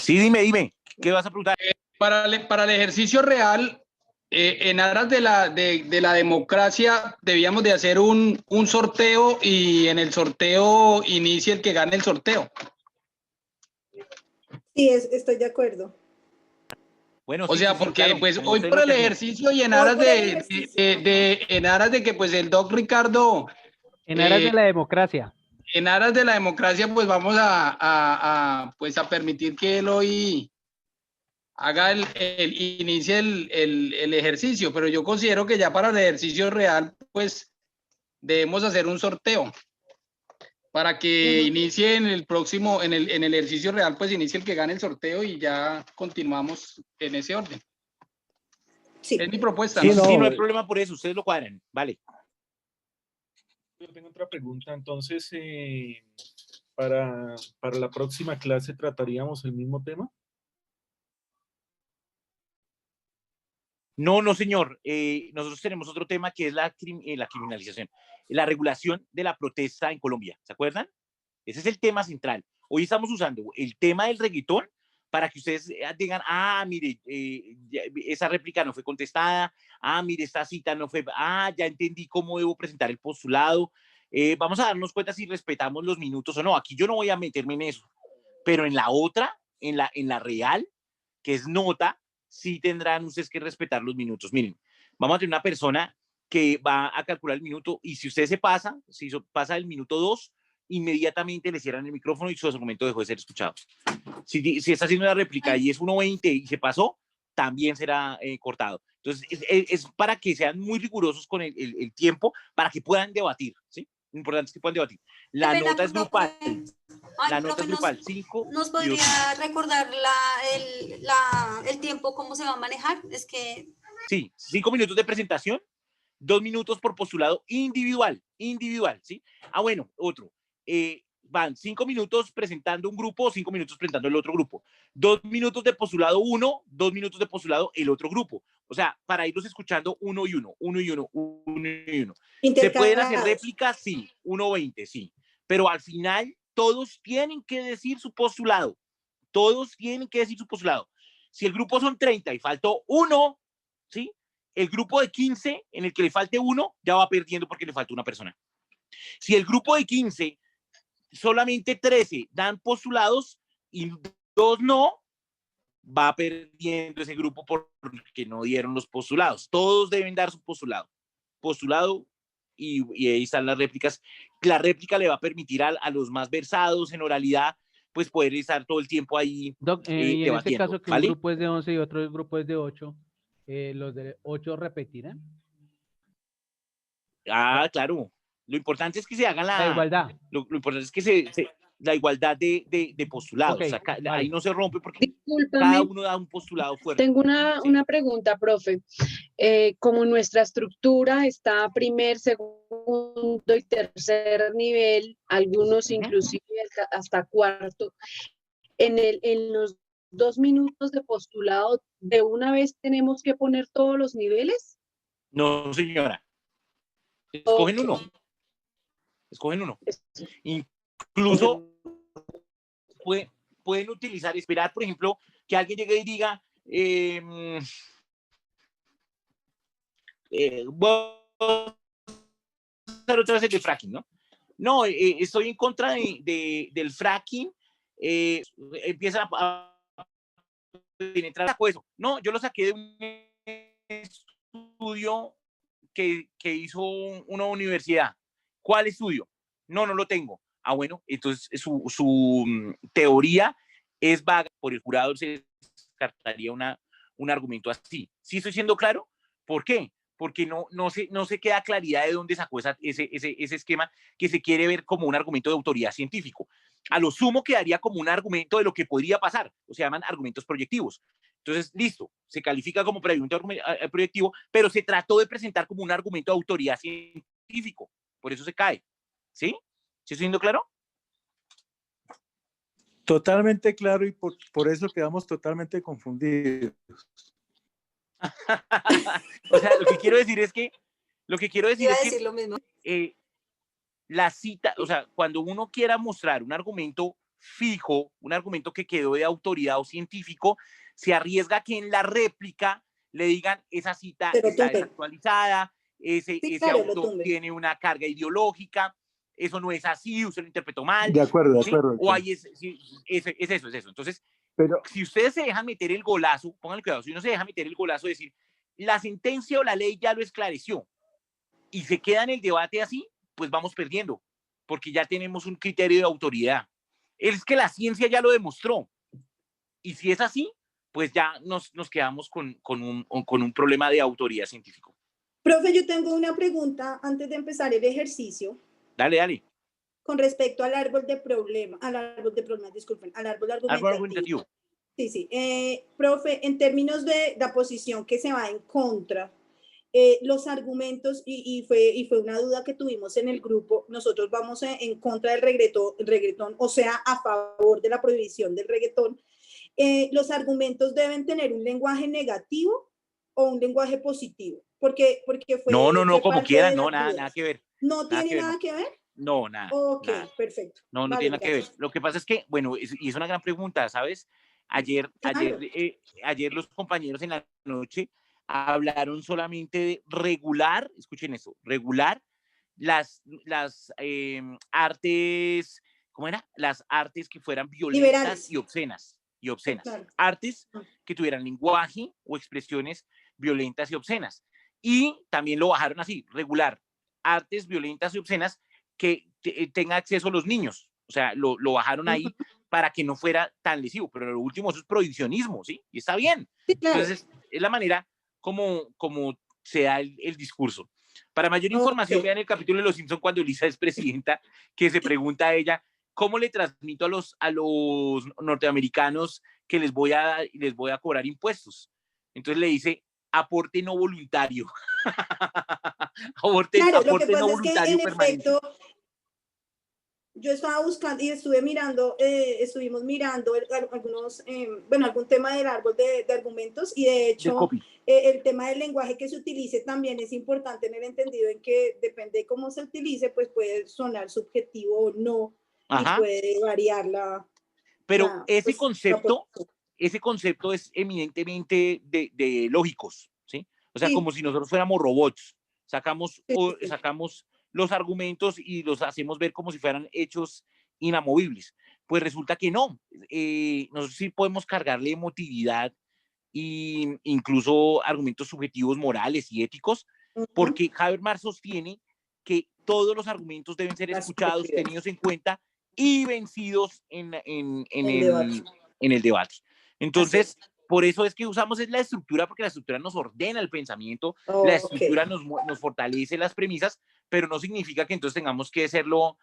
Sí, dime, ¿qué vas a preguntar? Para el ejercicio real, en aras de la democracia, debíamos de hacer un sorteo y en el sorteo inicie el que gane el sorteo. Sí, estoy de acuerdo. Bueno, O sí, sea, sí, porque claro, pues como hoy ustedes por lo el que hacían. ejercicio y en Hoy aras por el ejercicio. en aras de que pues el doc Ricardo, En aras de la democracia. en aras de la democracia, pues vamos pues a permitir que él hoy haga inicie el ejercicio, pero yo considero que ya para el ejercicio real, pues debemos hacer un sorteo para que inicie en el próximo, en el ejercicio real, pues inicie el que gane el sorteo y ya continuamos en ese orden. Sí. Es mi propuesta. Sí, ¿no? sí, no hay problema por eso, ustedes lo cuadran, vale. Yo tengo otra pregunta, entonces, para la próxima clase trataríamos el mismo tema. No, señor. Nosotros tenemos otro tema que es la criminalización, la regulación de la protesta en Colombia. ¿Se acuerdan? Ese es el tema central. Hoy estamos usando el tema del reggaetón para que ustedes digan, mire, esa réplica no fue contestada, mire, esta cita no fue, ya entendí cómo debo presentar el postulado. Vamos a darnos cuenta si respetamos los minutos o no. Aquí yo no voy a meterme en eso, pero en la otra, en la real, que es nota, sí tendrán ustedes que respetar los minutos. Miren, vamos a tener una persona que va a calcular el minuto y si usted se pasa, si pasa el minuto 2, inmediatamente le cierran el micrófono y su argumento dejó de ser escuchado. Si está haciendo una réplica y es 1:20 y se pasó, también será cortado. Entonces, es para que sean muy rigurosos con el tiempo, para que puedan debatir, ¿sí? Lo importante es que puedan debatir. La nota es grupal. La nota es grupal, 5. ¿Nos podría recordar el tiempo, cómo se va a manejar? Es que... Sí, 5 minutos de presentación, 2 minutos por postulado individual, ¿sí? Bueno, otro. Van 5 minutos presentando un grupo, 5 minutos presentando el otro grupo. 2 minutos de postulado uno, 2 minutos de postulado el otro grupo. O sea, para irlos escuchando uno y uno. ¿Se pueden hacer réplicas? Sí, 1:20, sí. Pero al final todos tienen que decir su postulado. Si el grupo son 30 y faltó uno, ¿sí? El grupo de 15 en el que le falte uno ya va perdiendo porque le falta una persona. Si el grupo de 15 solamente 13 dan postulados y 2 no, va perdiendo ese grupo porque no dieron los postulados. Todos deben dar su postulado y ahí están las réplicas. La réplica le va a permitir a los más versados en oralidad pues poder estar todo el tiempo ahí Doc, y en este caso que ¿vale? un grupo es de 11 y otro grupo es de 8, ¿los de 8 repetirán? Claro. Lo importante es que se haga la igualdad. Lo importante es que la igualdad de postulados. Okay, o sea, vale. Ahí no se rompe porque Discúlpame, cada uno da un postulado fuerte. tengo una pregunta, profe. Como nuestra estructura está primer, segundo y tercer nivel, algunos inclusive hasta cuarto, en los 2 minutos de postulado, ¿de una vez tenemos que poner todos los niveles? No, señora. Escogen Okay. uno. Incluso pueden utilizar, esperar, por ejemplo, que alguien llegue y diga, voy a hacer otra vez el de fracking, ¿no? No, estoy en contra del fracking. Empieza a penetrar eso. No, yo lo saqué de un estudio que hizo una universidad. ¿Cuál estudio? No lo tengo. Bueno, entonces su teoría es vaga. Por el jurado se descartaría un argumento así. ¿Sí estoy siendo claro? ¿Por qué? Porque no se queda claridad de dónde sacó ese esquema que se quiere ver como un argumento de autoridad científico. A lo sumo quedaría como un argumento de lo que podría pasar, o se llaman argumentos proyectivos. Entonces, listo, se califica como argumento proyectivo, pero se trató de presentar como un argumento de autoridad científico, por eso se cae. ¿Sí? ¿Sí estoy siendo claro? Totalmente claro y por eso quedamos totalmente confundidos. O sea, lo que quiero decir es que lo mismo. La cita, o sea, cuando uno quiera mostrar un argumento fijo, un argumento que quedó de autoridad o científico, se arriesga que en la réplica le digan esa cita Pero está tumben. desactualizada, ese claro, lo autor tumben. tiene una carga ideológica, eso no es así, usted lo interpretó mal. De acuerdo, ¿sí? de acuerdo. O hay sí, es eso, es eso. Entonces, Pero, si ustedes se dejan meter el golazo, pónganle cuidado, si uno se deja meter el golazo de decir, la sentencia o la ley ya lo esclareció, y se queda en el debate así, pues vamos perdiendo, porque ya tenemos un criterio de autoridad. Es que la ciencia ya lo demostró. Y si es así, pues ya nos quedamos con un problema de autoridad científico. Profe, yo tengo una pregunta antes de empezar el ejercicio Dale, dale. con respecto al árbol de problemas, disculpen, al árbol argumentativo. Árbol argumentativo. Sí, sí. Profe, en términos de la posición que se va en contra, los argumentos, y fue una duda que tuvimos en el grupo, nosotros vamos en contra del reggaetón, o sea, a favor de la prohibición del reggaetón. Los argumentos deben tener un lenguaje negativo o un lenguaje positivo, porque fue... No, fue como parte quieran, de no, las dudas. nada que ver. ¿No tiene nada que ver? No, nada. Ok, nada. perfecto. No Vale, tiene nada que ver. gracias. Lo que pasa es que, bueno, y es una gran pregunta, ¿sabes? Ayer los compañeros en la noche hablaron solamente de regular, escuchen eso, regular las artes, ¿cómo era? Las artes que fueran violentas Liberales. y obscenas. Sí, claro. Artes que tuvieran lenguaje o expresiones violentas y obscenas. Y también lo bajaron así, regular, artes violentas y obscenas que tenga acceso a los niños. O sea, lo bajaron ahí para que no fuera tan lesivo. Pero lo último, eso es prohibicionismo, ¿sí? Y está bien. Sí, claro. Entonces, es la manera como se da el discurso. Para mayor información, vean el capítulo de Los Simpson cuando Lisa es presidenta, que se pregunta a ella, ¿cómo le transmito a los norteamericanos que les voy a cobrar impuestos? Entonces le dice, aporte no voluntario. aporte Claro, lo que pasa no es que voluntario en permanente. efecto, yo estaba buscando y estuvimos mirando algunos, algún tema del árbol de argumentos, y de hecho el tema del lenguaje que se utilice también es importante en el entendido en que depende de cómo se utilice, pues puede sonar subjetivo o no. Ajá. Y puede variar la... Pero ese concepto es eminentemente de lógicos, ¿sí? O sea, sí, como si nosotros fuéramos robots. Sacamos los argumentos y los hacemos ver como si fueran hechos inamovibles. Pues resulta que no. Nosotros sí podemos cargarle emotividad e incluso argumentos subjetivos morales y éticos, porque Habermas sostiene que todos los argumentos deben ser escuchados, tenidos en cuenta y vencidos en el debate. Entonces, por eso es que usamos la estructura, porque la estructura nos ordena el pensamiento, la estructura nos fortalece las premisas, pero no significa que entonces tengamos que hacerlo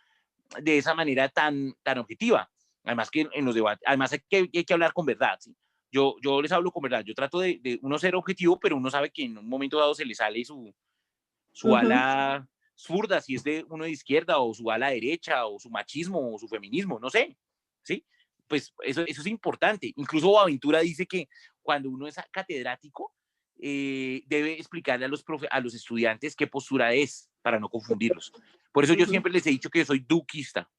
de esa manera tan objetiva. Además que en los debates, además hay que hablar con verdad, ¿sí? Yo les hablo con verdad, yo trato de uno ser objetivo, pero uno sabe que en un momento dado se le sale su ala zurda, si es de uno de izquierda, o su ala derecha, o su machismo, o su feminismo, no sé, ¿sí? Pues eso es importante. Incluso Boaventura dice que cuando uno es catedrático, debe explicarle a los estudiantes qué postura es, para no confundirlos. Por eso yo siempre les he dicho que yo soy duquista.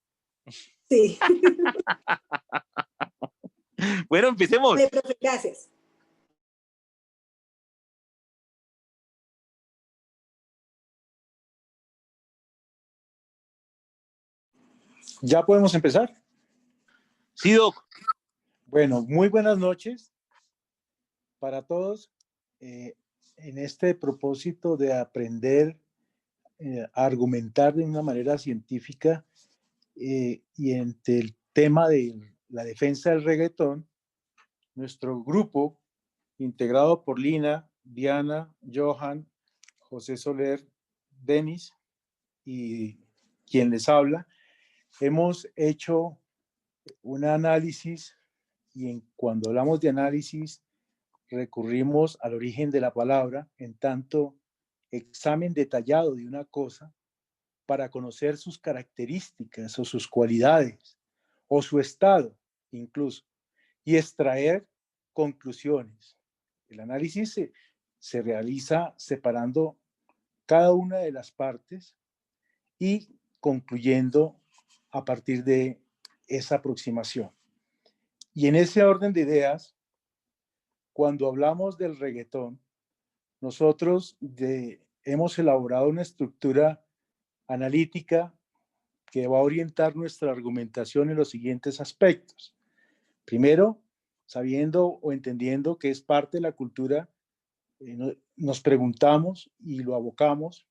Sí. Bueno, empecemos. Vale, profe, gracias. ¿Ya podemos empezar? Sí, Doc. Bueno, muy buenas noches para todos. En este propósito de aprender a argumentar de una manera científica y entre el tema de la defensa del reggaetón, nuestro grupo, integrado por Lina, Diana, Johan, José Soler, Denis y quien les habla, hemos hecho un análisis, y cuando hablamos de análisis recurrimos al origen de la palabra, en tanto examen detallado de una cosa para conocer sus características o sus cualidades o su estado incluso, y extraer conclusiones. El análisis se realiza separando cada una de las partes y concluyendo a partir de esa aproximación. Y en ese orden de ideas, cuando hablamos del reggaetón, nosotros hemos elaborado una estructura analítica que va a orientar nuestra argumentación en los siguientes aspectos. Primero, sabiendo o entendiendo que es parte de la cultura, nos preguntamos y lo abocamos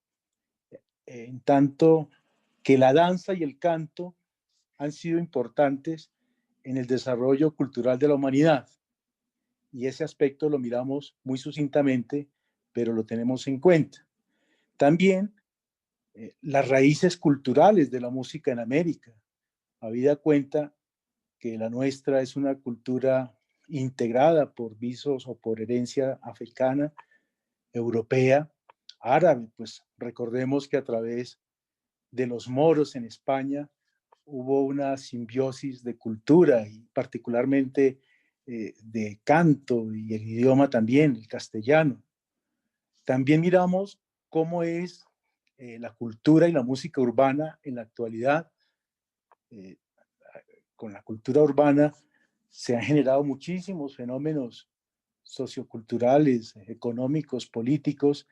en tanto que la danza y el canto han sido importantes en el desarrollo cultural de la humanidad. Y ese aspecto lo miramos muy sucintamente, pero lo tenemos en cuenta. También las raíces culturales de la música en América, habida cuenta que la nuestra es una cultura integrada por visos o por herencia africana, europea, árabe, pues recordemos que a través de los moros en España hubo una simbiosis de cultura y particularmente de canto y el idioma también, el castellano. También miramos cómo es la cultura y la música urbana en la actualidad. Con la cultura urbana se han generado muchísimos fenómenos socioculturales, económicos, políticos,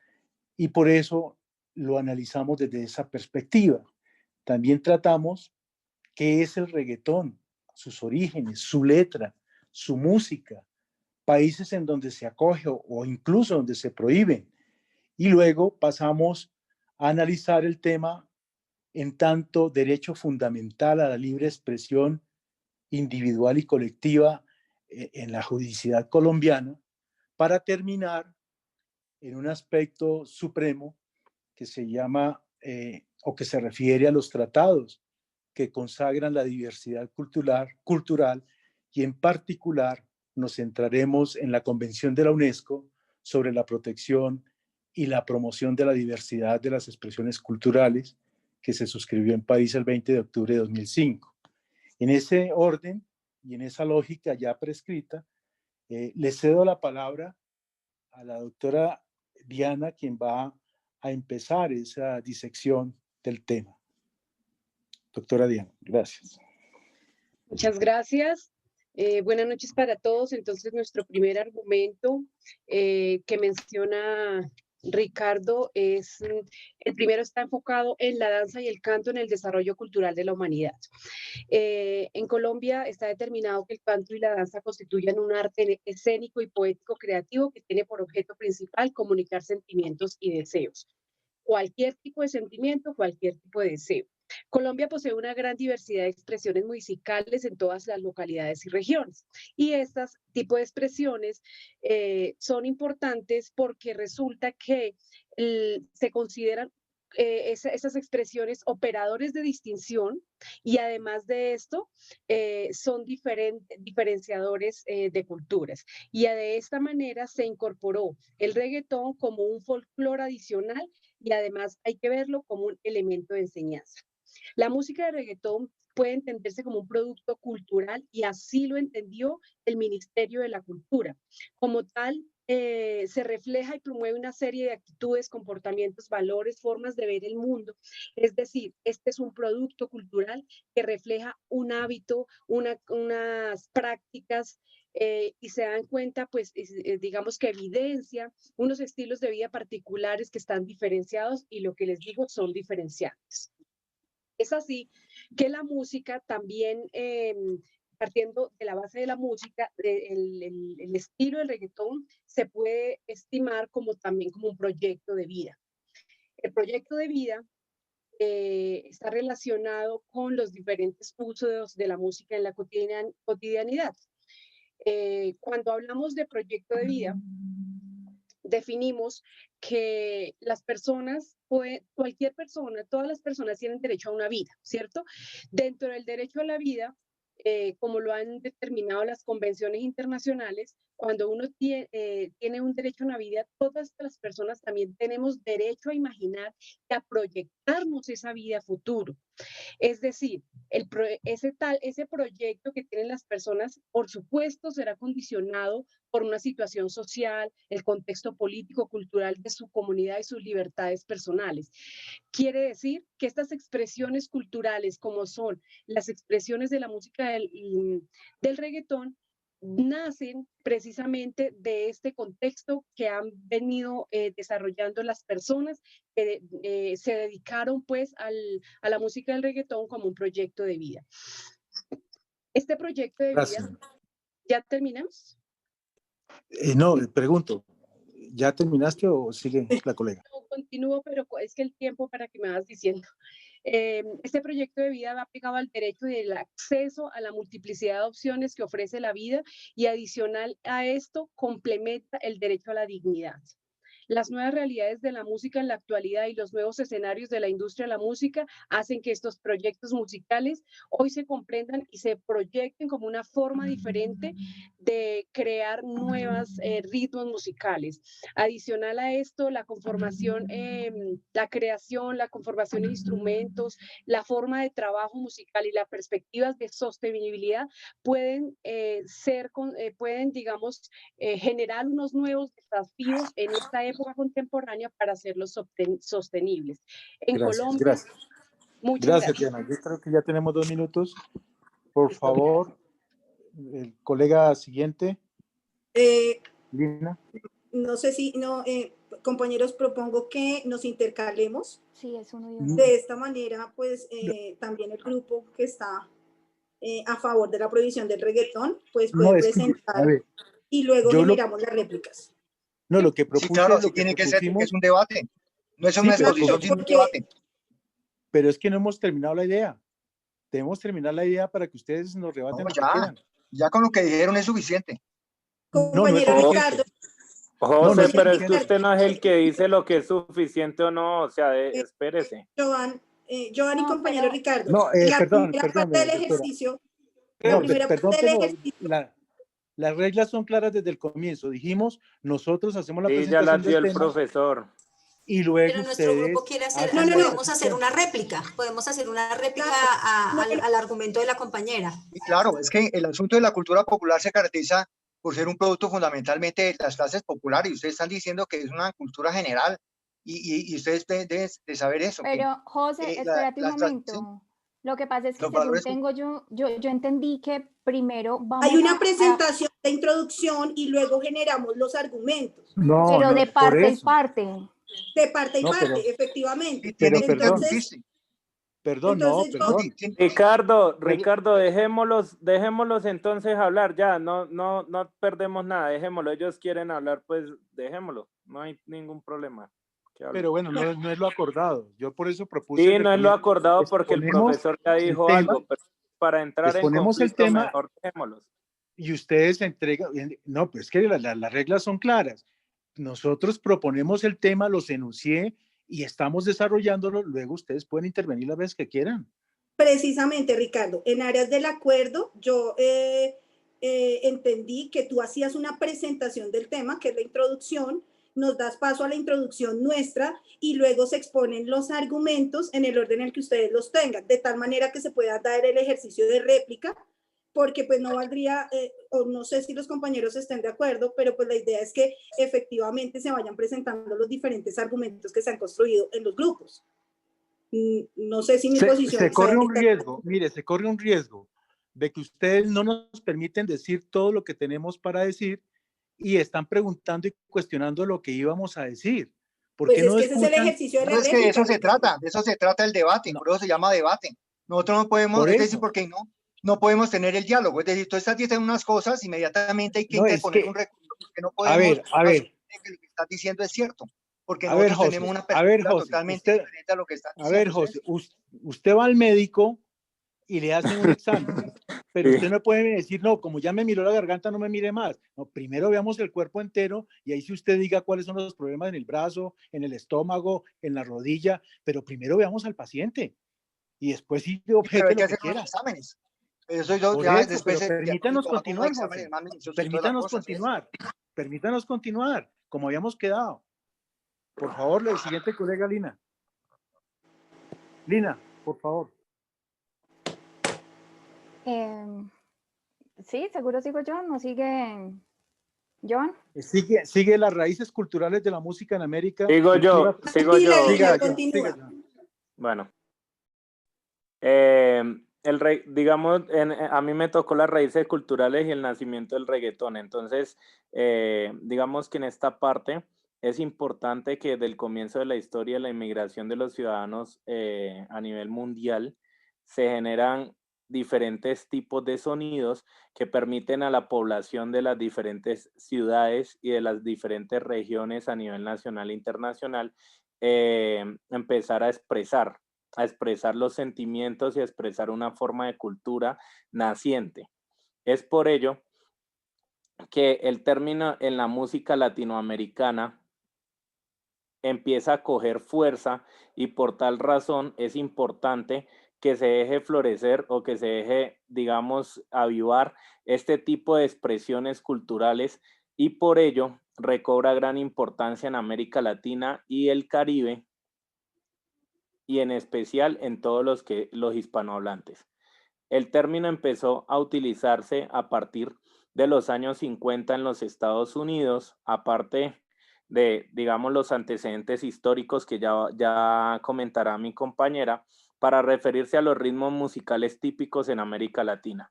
y por eso lo analizamos desde esa perspectiva. También tratamos qué es el reggaetón, sus orígenes, su letra, su música, países en donde se acoge o incluso donde se prohíbe. Y luego pasamos a analizar el tema en tanto derecho fundamental a la libre expresión individual y colectiva en la juridicidad colombiana, para terminar en un aspecto supremo que se llama o que se refiere a los tratados que consagran la diversidad cultural y en particular nos centraremos en la Convención de la UNESCO sobre la protección y la promoción de la diversidad de las expresiones culturales, que se suscribió en París el 20 de octubre de 2005. En ese orden y en esa lógica ya prescrita, le cedo la palabra a la doctora Diana, quien va a empezar esa disección del tema. Doctora Diana, gracias. Muchas gracias. Buenas noches para todos. Entonces, nuestro primer argumento que menciona Ricardo es, el primero está enfocado en la danza y el canto en el desarrollo cultural de la humanidad. En Colombia está determinado que el canto y la danza constituyen un arte escénico y poético creativo que tiene por objeto principal comunicar sentimientos y deseos. Cualquier tipo de sentimiento, cualquier tipo de deseo. Colombia posee una gran diversidad de expresiones musicales en todas las localidades y regiones. Y estos tipos de expresiones son importantes porque resulta que se consideran esas expresiones operadores de distinción y además de esto son diferenciadores de culturas. Y de esta manera se incorporó el reggaetón como un folclore adicional y además hay que verlo como un elemento de enseñanza. La música de reggaetón puede entenderse como un producto cultural y así lo entendió el Ministerio de la Cultura. Como tal, se refleja y promueve una serie de actitudes, comportamientos, valores, formas de ver el mundo. Es decir, este es un producto cultural que refleja un hábito, unas prácticas y se dan cuenta, pues, digamos que evidencia unos estilos de vida particulares que están diferenciados y lo que les digo son diferenciantes. Es así que la música también, partiendo de la base de la música, el estilo del reggaetón se puede estimar como también como un proyecto de vida. El proyecto de vida está relacionado con los diferentes usos de la música en la cotidianidad. Cuando hablamos de proyecto de vida, definimos que las personas, cualquier persona, todas las personas tienen derecho a una vida, ¿cierto? Dentro del derecho a la vida, como lo han determinado las convenciones internacionales, Cuando uno tiene un derecho a una vida, todas las personas también tenemos derecho a imaginar y a proyectarnos esa vida a futuro. Es decir, ese proyecto que tienen las personas, por supuesto, será condicionado por una situación social, el contexto político, cultural de su comunidad y sus libertades personales. Quiere decir que estas expresiones culturales, como son las expresiones de la música del reggaetón, nacen precisamente de este contexto que han venido desarrollando las personas que se dedicaron pues a la música del reggaetón como un proyecto de vida. Este proyecto de Gracias. vida, ¿ya terminamos? No, pregunto, ¿ya terminaste o sigue la colega? No, continúo, pero es que el tiempo para que me vas diciendo. Este proyecto de vida va pegado al derecho del acceso a la multiplicidad de opciones que ofrece la vida y adicional a esto complementa el derecho a la dignidad. Las nuevas realidades de la música en la actualidad y los nuevos escenarios de la industria de la música hacen que estos proyectos musicales hoy se comprendan y se proyecten como una forma diferente de crear nuevos ritmos musicales. Adicional a esto, la conformación, la creación, la conformación de instrumentos, la forma de trabajo musical y las perspectivas de sostenibilidad pueden digamos, generar unos nuevos desafíos en esta época contemporánea para hacerlos sostenibles. En Gracias, Colombia, gracias. muchas Gracias, gracias. Diana. Yo creo que ya tenemos 2 minutos. Por Listo. favor, el colega siguiente, Eh, Lina. no sé si, no, compañeros, propongo que nos intercalemos. Sí, es uno y uno. De esta manera, pues también el grupo que está a favor de la prohibición del reggaetón, pues No, puede es que, a presentar ver, y luego yo lo, generamos las réplicas. no, lo que Sí, propuse, claro, sí lo que tiene que ser, porque es propusimos, un debate. No es sí, una pero, exposición, sino un Porque debate. pero es que no hemos terminado la idea. Debemos terminar la idea para que ustedes nos rebaten No, lo que quieran. ya con lo que dijeron es suficiente. No, no es compañero suficiente. Ricardo, No, no José, es pero es que suficiente. usted no es el que dice lo que es suficiente o no, o sea, espérese. Joan y No, compañero pero Ricardo, No, la perdón, primera parte del doctora. ejercicio, No, la primera perdón, parte del pero ejercicio, las reglas son claras desde el comienzo. Dijimos, nosotros hacemos la Sí, ya presentación las dio del el tema profesor. y luego Pero nuestro ustedes grupo quiere hacer, hacen la podemos hacer exposición. una réplica, podemos hacer una réplica Claro. al argumento de la compañera. Y claro, es que el asunto de la cultura popular se caracteriza por ser un producto fundamentalmente de las clases populares. Y ustedes están diciendo que es una cultura general y ustedes deben de saber eso. Pero José, espérate un momento. Lo que pasa es que los según valores, tengo yo entendí que primero vamos hay una a presentación de introducción y luego generamos los argumentos. No, pero no, de por parte y eso. parte. De parte y No, parte, pero, efectivamente. sí, tienen que perdón, Entonces, perdón, no, entonces yo, perdón. Ricardo, dejémoslos entonces hablar ya, no perdemos nada, dejémoslo, ellos quieren hablar, pues dejémoslo, no hay ningún problema. Pero bueno, no es lo acordado. Yo por eso propuse. Sí, desde no el es lo comienzo, acordado porque el exponemos profesor ya el dijo tema, algo, pero para entrar en exponemos el conflicto tema mejor dejémoslos. y ustedes entregan. No, pues es que las reglas son claras. Nosotros proponemos el tema, los enuncié y estamos desarrollándolo. Luego ustedes pueden intervenir las veces que quieran. precisamente, Ricardo, en áreas del acuerdo, yo entendí que tú hacías una presentación del tema, que es la introducción, nos das paso a la introducción nuestra y luego se exponen los argumentos en el orden en el que ustedes los tengan, de tal manera que se pueda dar el ejercicio de réplica, porque pues no valdría, o no sé si los compañeros estén de acuerdo, pero pues la idea es que efectivamente se vayan presentando los diferentes argumentos que se han construido en los grupos. No sé si mi posición se corre un riesgo, mire, se corre un riesgo de que ustedes no nos permiten decir todo lo que tenemos para decir y están preguntando y cuestionando lo que íbamos a decir. ¿Por pues qué es no que ese es el escuchan? ejercicio de la es que réplica. de eso se trata el debate, No. por eso se llama debate. Nosotros no podemos, Por es eso. decir, porque no podemos tener el diálogo. Es decir, tú estás diciendo unas cosas, inmediatamente hay que No, es interponer que, un recurso, porque no podemos a ver, que lo que estás diciendo es cierto, porque a ver, nosotros José, tenemos una a ver, perspectiva José, totalmente usted, diferente a lo que están a diciendo ver, ustedes. José, usted va al médico y le hacen un examen, pero usted no puede decir, no, como ya me miró la garganta, no me mire más. No, primero veamos el cuerpo entero y ahí sí usted diga cuáles son los problemas en el brazo, en el estómago, en la rodilla, pero primero veamos al paciente y después sí Pero objete hay que lo que hacer unos quiera. exámenes. Eso yo Por ya eso, después pero permítanos tomamos continuar, exámenes José. más minuciosos y toda la Permítanos cosa, ¿sí? continuar. Permítanos continuar, como habíamos quedado. Por favor, la siguiente colega Lina. Lina, por favor. Sí, seguro sigo yo, ¿no sigue John? Sigue las raíces culturales de la música en América. Sigo yo. Tranquila, Lina, Siga, continúa. siga. Bueno. Digamos, a mí me tocó las raíces culturales y el nacimiento del reggaetón. Entonces, digamos que en esta parte es importante que desde el comienzo de la historia, la inmigración de los ciudadanos a nivel mundial, se generan diferentes tipos de sonidos que permiten a la población de las diferentes ciudades y de las diferentes regiones a nivel nacional e internacional empezar a expresar los sentimientos y a expresar una forma de cultura naciente. Es por ello que el término en la música latinoamericana empieza a coger fuerza y por tal razón es importante que se deje florecer o que se deje, digamos, avivar este tipo de expresiones culturales y por ello recobra gran importancia en América Latina y el Caribe y en especial en todos los hispanohablantes. El término empezó a utilizarse a partir de los años 50 en los Estados Unidos, aparte de, digamos, los antecedentes históricos que ya comentará mi compañera, para referirse a los ritmos musicales típicos en América Latina,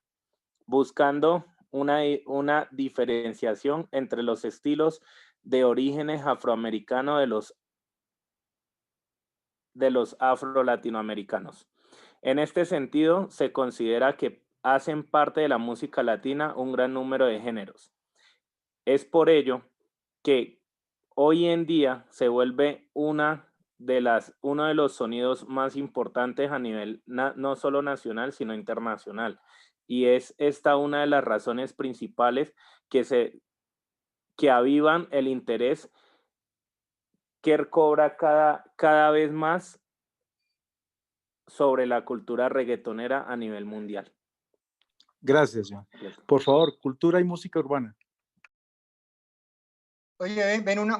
buscando una diferenciación entre los estilos de orígenes afroamericanos de los afro-latinoamericanos. En este sentido, se considera que hacen parte de la música latina un gran número de géneros. Es por ello que hoy en día se vuelve uno de los sonidos más importantes a nivel no solo nacional, sino internacional. Y es esta una de las razones principales que avivan el interés que cobra cada vez más sobre la cultura reggaetonera a nivel mundial. Gracias, John. Por favor, cultura y música urbana. Oye, ven una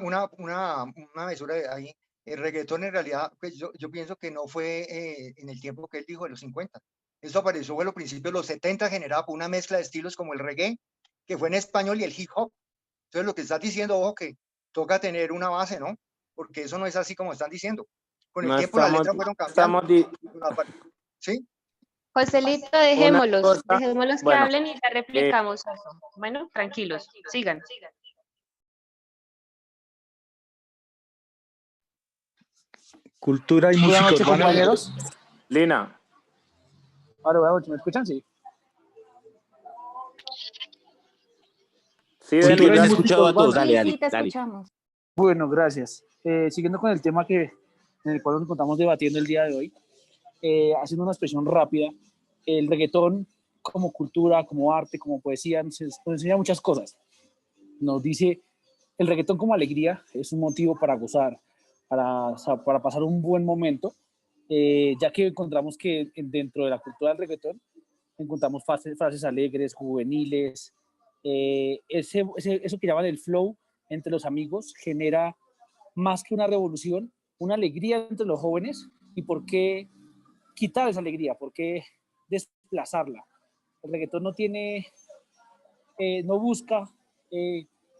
mesura ahí. El reggaetón en realidad, pues yo pienso que no fue en el tiempo que él dijo, de los 50. Eso apareció en los principios de los 70, generado por una mezcla de estilos como el reggae, que fue en español, y el hip hop. Entonces lo que estás diciendo, ojo, que toca tener una base, ¿no? Porque eso no es así como están diciendo. Con el tiempo las letras fueron cambiando. ¿Sí? Joselito, dejémoslos que hablen y ya replicamos eso. Bueno, tranquilos, sigan. Cultura y música Buenas noches, urbana. compañeros. Lina. Ahora, buenas noches, ¿me escuchan? Sí. Sí, te he escuchado a todos, dale. Sí, te escuchamos. Bueno, gracias. Siguiendo con el tema en el cual nos encontramos debatiendo el día de hoy, haciendo una expresión rápida, el reggaetón como cultura, como arte, como poesía, nos enseña muchas cosas. Nos dice, el reggaetón como alegría es un motivo para gozar, para pasar un buen momento, ya que encontramos que dentro de la cultura del reggaetón encontramos frases alegres, juveniles, eso que llaman el flow entre los amigos genera más que una revolución, una alegría entre los jóvenes. ¿Y por qué quitar esa alegría? ¿Por qué desplazarla? El reggaetón no busca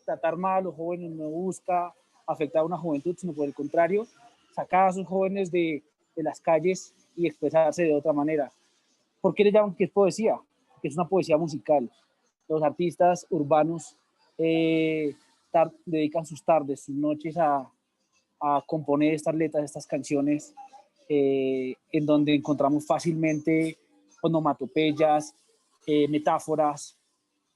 tratar mal a los jóvenes, no busca afectar a una juventud, sino por el contrario, sacar a sus jóvenes de las calles y expresarse de otra manera. ¿Por qué le llaman que es poesía? Porque es una poesía musical. Los artistas urbanos dedican sus tardes, sus noches a componer estas letras, estas canciones, en donde encontramos fácilmente onomatopeyas, metáforas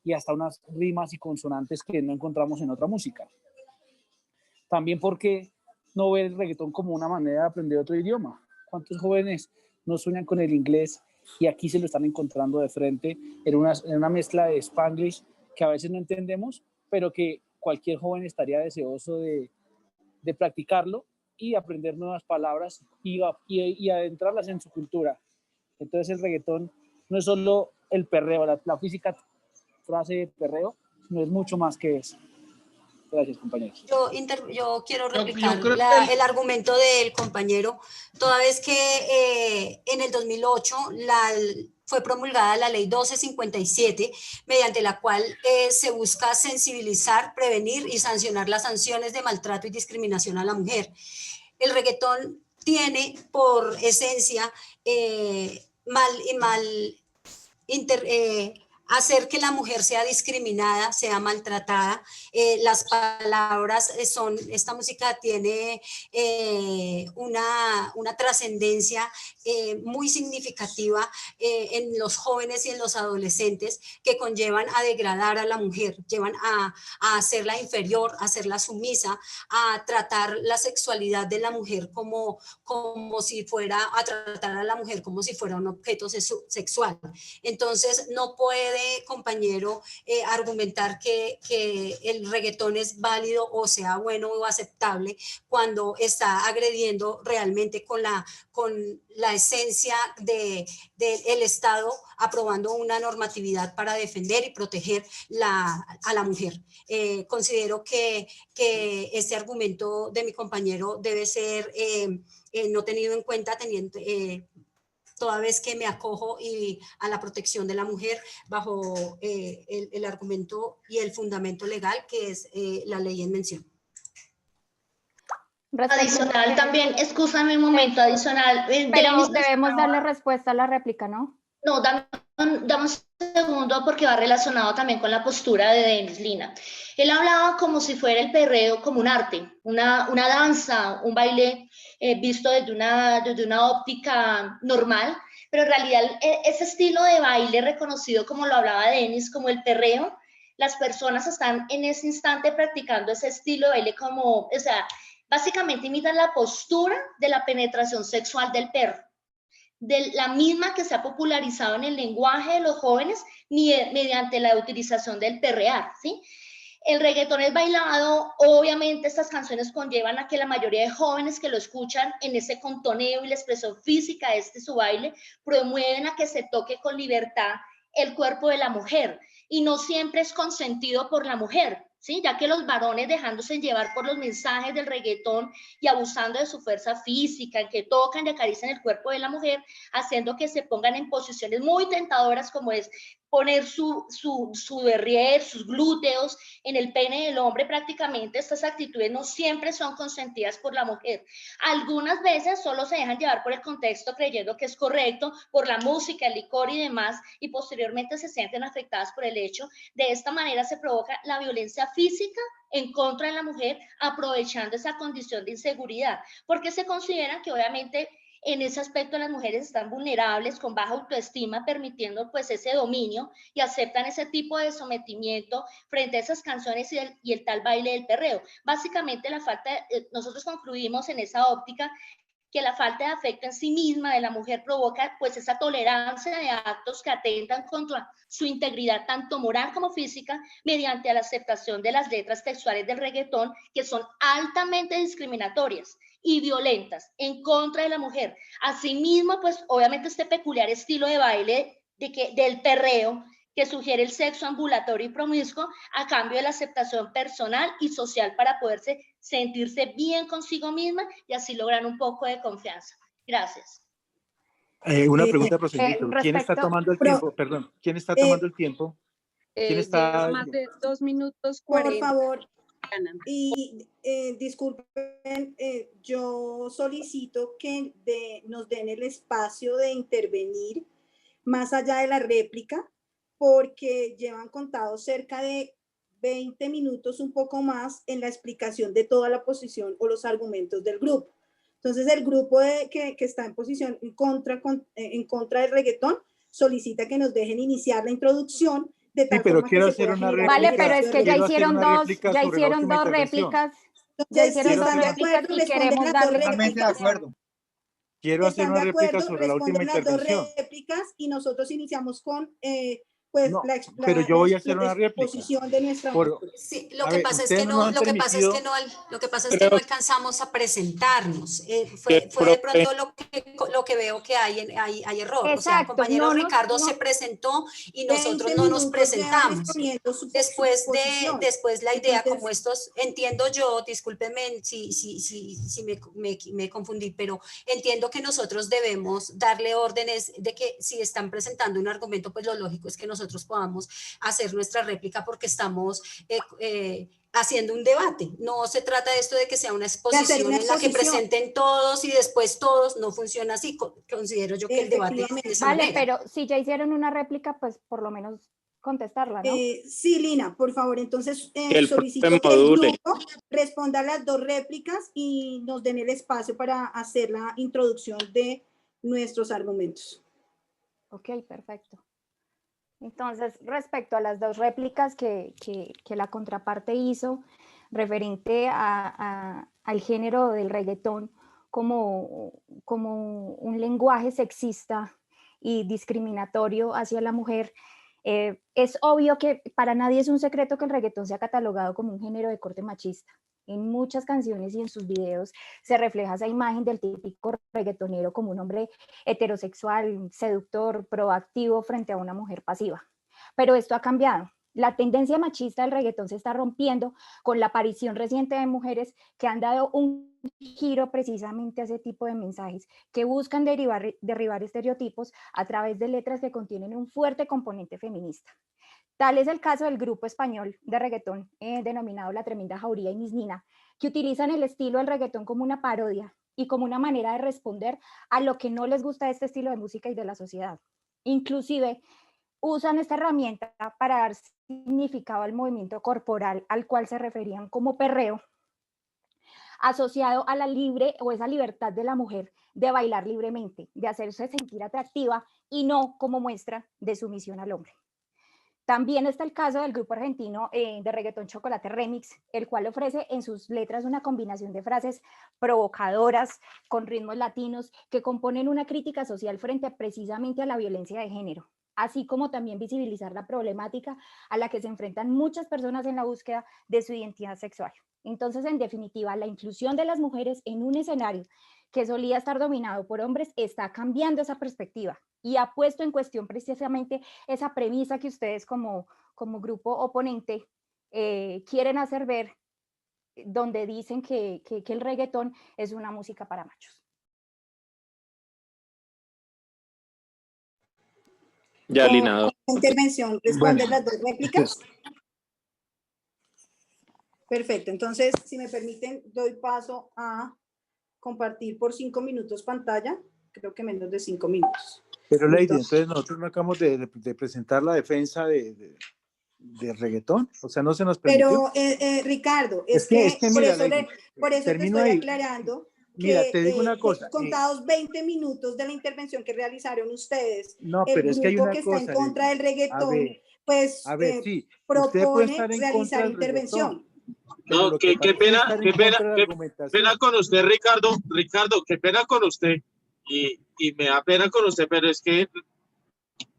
y hasta unas rimas y consonantes que no encontramos en otra música. También porque no ver el reggaetón como una manera de aprender otro idioma. ¿Cuántos jóvenes no sueñan con el inglés y aquí se lo están encontrando de frente en una mezcla de Spanglish que a veces no entendemos, pero que cualquier joven estaría deseoso de practicarlo y aprender nuevas palabras y adentrarlas en su cultura? Entonces el reggaetón no es solo el perreo, la física frase de perreo, no es mucho más que eso. Gracias, compañeros. Yo quiero replicar creo que el argumento del compañero, toda vez que en el 2008 fue promulgada la ley 1257, mediante la cual se busca sensibilizar, prevenir y sancionar las sanciones de maltrato y discriminación a la mujer. El reggaetón tiene por esencia hacer que la mujer sea discriminada, sea maltratada. Las palabras esta música tiene una trascendencia muy significativa en los jóvenes y en los adolescentes, que conllevan a degradar a la mujer, llevan a hacerla inferior, a hacerla sumisa, a tratar la sexualidad de la mujer como si fuera, a tratar a la mujer como si fuera un objeto sexual. Entonces, no puede, compañero, argumentar que el reggaetón es válido o sea bueno o aceptable cuando está agrediendo realmente con la esencia del Estado, aprobando una normatividad para defender y proteger a la mujer. Considero que este argumento de mi compañero debe ser no tenido en cuenta, toda vez que me acojo a la protección de la mujer bajo el argumento y el fundamento legal que es la ley en mención. Adicional también, excúsame un momento, adicional. Pero debemos darle respuesta a la réplica, ¿no? No, dame un segundo, porque va relacionado también con la postura de Denis Lina. Él hablaba como si fuera el perreo como un arte, una danza, un baile visto desde una óptica normal, pero en realidad ese estilo de baile reconocido, como lo hablaba Denis, como el perreo, las personas están en ese instante practicando ese estilo de baile como, o sea, básicamente imitan la postura de la penetración sexual del perro, de la misma que se ha popularizado en el lenguaje de los jóvenes mediante la utilización del perrear, ¿sí? El reggaetón es bailado, obviamente estas canciones conllevan a que la mayoría de jóvenes que lo escuchan en ese contoneo y la expresión física de su baile, promueven a que se toque con libertad el cuerpo de la mujer, y no siempre es consentido por la mujer, ¿sí? Ya que los varones, dejándose llevar por los mensajes del reggaetón y abusando de su fuerza física, en que tocan y acarician el cuerpo de la mujer, haciendo que se pongan en posiciones muy tentadoras, como es poner su derrier, sus glúteos en el pene del hombre. Prácticamente estas actitudes no siempre son consentidas por la mujer. Algunas veces solo se dejan llevar por el contexto, creyendo que es correcto, por la música, el licor y demás, y posteriormente se sienten afectadas por el hecho. De esta manera se provoca la violencia física en contra de la mujer, aprovechando esa condición de inseguridad, porque se considera que obviamente en ese aspecto las mujeres están vulnerables, con baja autoestima, permitiendo pues ese dominio, y aceptan ese tipo de sometimiento frente a esas canciones y el tal baile del perreo. Básicamente nosotros concluimos en esa óptica que la falta de afecto en sí misma de la mujer provoca pues esa tolerancia de actos que atentan contra su integridad tanto moral como física, mediante la aceptación de las letras textuales del reggaetón, que son altamente discriminatorias y violentas en contra de la mujer. Asimismo, pues obviamente este peculiar estilo de baile del perreo, que sugiere el sexo ambulatorio y promiscuo a cambio de la aceptación personal y social para poderse sentirse bien consigo misma y así lograr un poco de confianza. Gracias. Una pregunta, profesor. ¿Quién está tomando el tiempo? Perdón, ¿quién está tomando el tiempo? ¿Quién está? Más de 2 minutos 40. Por favor. Y disculpen, yo solicito que nos den el espacio de intervenir más allá de la réplica, porque llevan contado cerca de 20 minutos, un poco más, en la explicación de toda la posición o los argumentos del grupo. Entonces, el grupo que está en posición en contra del reggaetón solicita que nos dejen iniciar la introducción. De tal pero forma quiero que se hacer pueda una generar Vale, pero es que ya hicieron dos réplicas. Ya hicieron dos réplicas y queremos darle. Totalmente de acuerdo. Quiero hacer una réplica sobre la última intervención. Réplicas y nosotros iniciamos con pues No, pero yo voy a hacer una réplica. exposición de nuestra Sí, lo que pasa es que no alcanzamos a presentarnos. Fue de pronto lo que veo que hay error. Exacto, o sea, el compañero Ricardo se presentó y nosotros no nos presentamos. Después la idea, como estos, entiendo yo, discúlpenme si me confundí, pero entiendo que nosotros debemos darle órdenes de que si están presentando un argumento, pues lo lógico es que nosotros podamos hacer nuestra réplica porque estamos haciendo un debate. No se trata de esto de que sea una exposición en la que presenten todos y después todos. No funciona así. Considero yo que el debate es de esa manera. Pero si ya hicieron una réplica, pues por lo menos contestarla, ¿no? Sí, Lina, por favor, entonces solicito que el grupo responda a las 2 réplicas y nos den el espacio para hacer la introducción de nuestros argumentos. Ok, perfecto. Entonces, respecto a las 2 réplicas que la contraparte hizo, referente al género del reggaetón como un lenguaje sexista y discriminatorio hacia la mujer, es obvio que para nadie es un secreto que el reggaetón se ha catalogado como un género de corte machista. En muchas canciones y en sus videos se refleja esa imagen del típico reggaetonero como un hombre heterosexual, seductor, proactivo frente a una mujer pasiva. Pero esto ha cambiado. La tendencia machista del reggaetón se está rompiendo con la aparición reciente de mujeres que han dado un giro precisamente a ese tipo de mensajes que buscan derribar estereotipos a través de letras que contienen un fuerte componente feminista. Tal es el caso del grupo español de reggaetón denominado La Tremenda Jauría y Miss Nina, que utilizan el estilo del reggaetón como una parodia y como una manera de responder a lo que no les gusta de este estilo de música y de la sociedad. Inclusive usan esta herramienta para dar significado al movimiento corporal al cual se referían como perreo, asociado a la libre o esa libertad de la mujer de bailar libremente, de hacerse sentir atractiva y no como muestra de sumisión al hombre. También está el caso del grupo argentino de reggaetón Chocolate Remix, el cual ofrece en sus letras una combinación de frases provocadoras con ritmos latinos que componen una crítica social frente precisamente a la violencia de género, así como también visibilizar la problemática a la que se enfrentan muchas personas en la búsqueda de su identidad sexual. Entonces, en definitiva, la inclusión de las mujeres en un escenario que solía estar dominado por hombres está cambiando esa perspectiva y ha puesto en cuestión precisamente esa premisa que ustedes como grupo oponente quieren hacer ver, donde dicen que el reggaetón es una música para machos. Ya, Lina. Intervención, ¿responde las 2 réplicas? Perfecto, entonces, si me permiten, doy paso a compartir por 5 minutos pantalla, creo que menos de 5 minutos. Pero Lady, entonces nosotros no acabamos de presentar la defensa de reggaetón, o sea, no se nos permitió. Pero, Ricardo, es que mira, por eso te estoy aclarando. Mira, te digo una cosa. Contados 20 minutos de la intervención que realizaron ustedes, no, pero es que hay una que cosa, está en contra del reggaetón, pues sí, propone realizar intervención. No, qué pena con usted, Ricardo. Ricardo, qué pena con usted. Y me da pena con usted, pero es que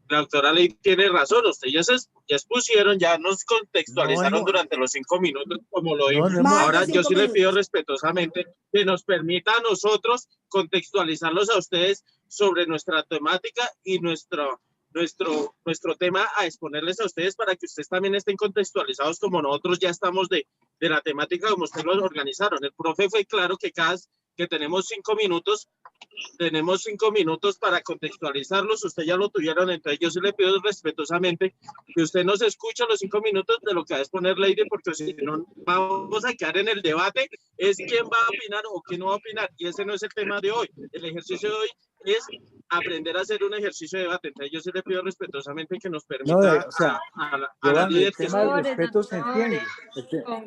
la doctora Ley tiene razón. Ustedes ya expusieron, ya nos contextualizaron durante los 5 minutos, como lo vimos. Ahora yo sí le pido respetuosamente que nos permita a nosotros contextualizarlos a ustedes sobre nuestra temática y nuestro tema a exponerles a ustedes para que ustedes también estén contextualizados como nosotros ya estamos de la temática como ustedes lo organizaron. El profe fue claro que que tenemos 5 minutos para contextualizarlos, usted ya lo tuvieron, entonces yo sí le pido respetuosamente que usted nos escuche los 5 minutos de lo que va a exponer Lady, porque si no vamos a quedar en el debate, es quién va a opinar o quién no va a opinar, y ese no es el tema de hoy. El ejercicio de hoy es aprender a hacer un ejercicio de debate, entonces yo sí le pido respetuosamente que nos permita a la líder que... El tema del respeto se entiende.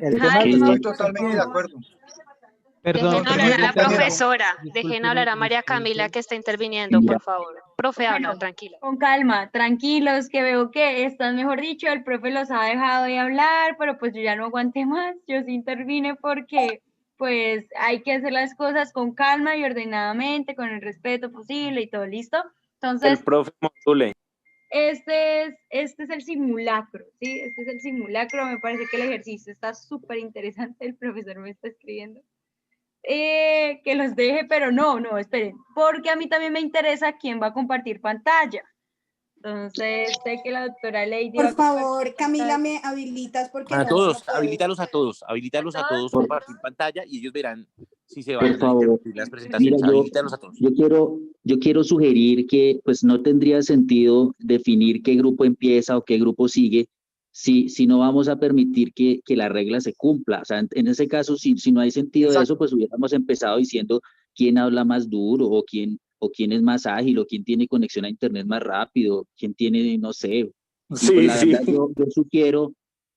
Estoy totalmente de acuerdo. Dejen hablar a la profesora, dejen hablar a María Camila que está interviniendo, por favor. Profe, habla, tranquila. Con calma, tranquilos, que veo que están, mejor dicho, el profe los ha dejado de hablar, pero pues yo ya no aguanté más, yo sí intervine porque pues hay que hacer las cosas con calma y ordenadamente, con el respeto posible y todo listo. Entonces, el profe module. este es el simulacro, ¿sí? Este es el simulacro, me parece que el ejercicio está súper interesante, el profesor me está escribiendo. Que los deje, pero no, esperen, porque a mí también me interesa quién va a compartir pantalla. Entonces, sé que la doctora Lady Por favor, Camila, me habilitas porque A no todos, puedo. habilítalos a todos compartir pantalla y ellos verán si se van Por a favor, interrumpir las presentaciones. mira, Habilítalos a todos. yo quiero sugerir que pues no tendría sentido definir qué grupo empieza o qué grupo sigue si no vamos a permitir que la regla se cumpla. O sea, en ese caso, si no hay sentido de eso, pues hubiéramos empezado diciendo quién habla más duro o quién es más ágil o quién tiene conexión a internet más rápido, quién tiene, no sé. Y pues la verdad,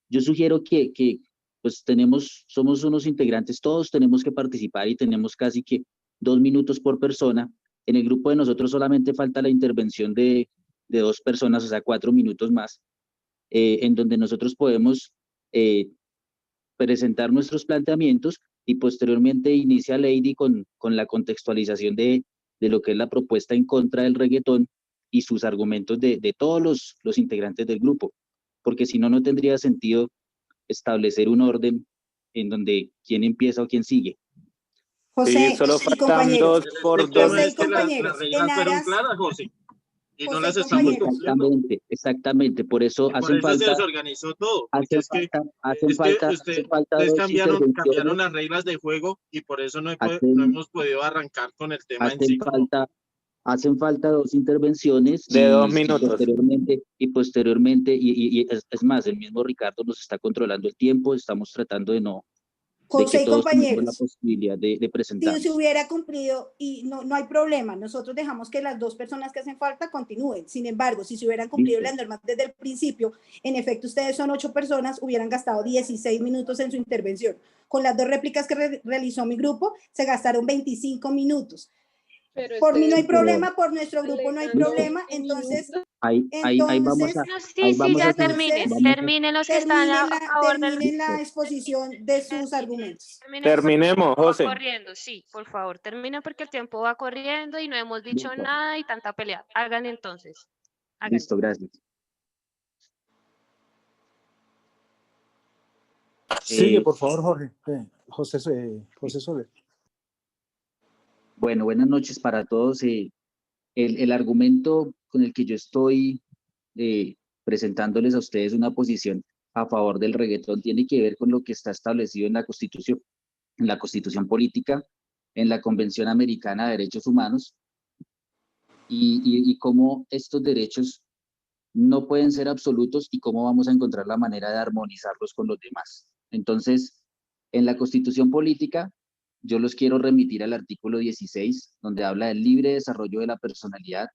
yo sugiero que pues somos unos integrantes, todos tenemos que participar y tenemos casi que 2 minutos por persona. En el grupo de nosotros solamente falta la intervención de 2 personas, o sea, 4 minutos más, en donde nosotros podemos presentar nuestros planteamientos y posteriormente inicia Lady con la contextualización de lo que es la propuesta en contra del reggaetón y sus argumentos de todos los integrantes del grupo, porque si no, no tendría sentido establecer un orden en donde quién empieza o quién sigue. José, sí, solo y faltan compañeros. 2 por El tema 2. es que compañeros, las reglas fueron claras, José, y no las estamos cumpliendo. Exactamente, por eso Y por hacen eso se falta, desorganizó todo, porque hacen ustedes dos cambiaron intervenciones, las reglas de juego y por eso no hacen- hemos podido arrancar con el tema en sí. hacen falta 2 intervenciones de 2 minutos. Posteriormente, es más, el mismo Ricardo nos está controlando el tiempo, estamos tratando de José que y todos tengamos la compañeros, posibilidad de presentar. si se hubiera cumplido y no hay problema, nosotros dejamos que las 2 personas que hacen falta continúen. Sin embargo, si se hubieran cumplido las normas desde el principio, en efecto ustedes son 8 personas, hubieran gastado 16 minutos en su intervención. Con las 2 réplicas que realizó mi grupo, se gastaron 25 minutos. Por mí no hay problema, por nuestro grupo no hay problema, entonces... Ahí vamos a... ya terminen los que están a favor del... Terminen la exposición de sus argumentos. Terminemos, José. Va corriendo, sí, por favor, terminen porque el tiempo va corriendo y no hemos dicho nada y tanta pelea. Hagan entonces. Listo, gracias. Sigue, por favor, Jorge. José Soler. Bueno, buenas noches para todos. El argumento con el que yo estoy presentándoles a ustedes una posición a favor del reggaetón tiene que ver con lo que está establecido en la Constitución Política, en la Convención Americana de Derechos Humanos, y cómo estos derechos no pueden ser absolutos y cómo vamos a encontrar la manera de armonizarlos con los demás. Entonces, en la Constitución Política, yo los quiero remitir al artículo 16, donde habla del libre desarrollo de la personalidad,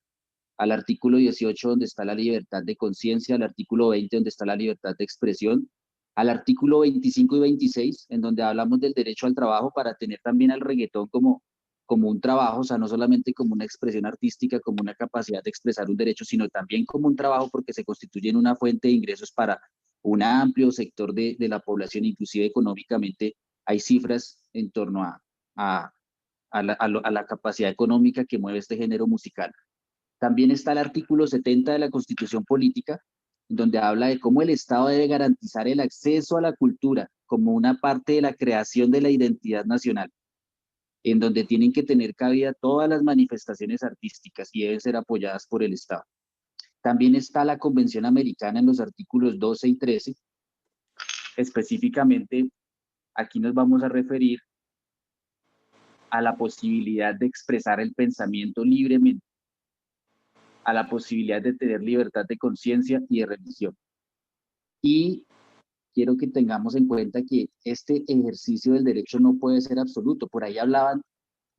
al artículo 18, donde está la libertad de conciencia, al artículo 20, donde está la libertad de expresión, al artículo 25 y 26, en donde hablamos del derecho al trabajo para tener también al reggaetón como un trabajo, o sea, no solamente como una expresión artística, como una capacidad de expresar un derecho, sino también como un trabajo porque se constituye en una fuente de ingresos para un amplio sector de la población, inclusive económicamente. Hay cifras en torno a la capacidad económica que mueve este género musical. También está el artículo 70 de la Constitución Política, donde habla de cómo el Estado debe garantizar el acceso a la cultura como una parte de la creación de la identidad nacional, en donde tienen que tener cabida todas las manifestaciones artísticas y deben ser apoyadas por el Estado. También está la Convención Americana en los artículos 12 y 13. Específicamente, aquí nos vamos a referir a la posibilidad de expresar el pensamiento libremente, a la posibilidad de tener libertad de conciencia y de religión. Y quiero que tengamos en cuenta que este ejercicio del derecho no puede ser absoluto. Por ahí hablaban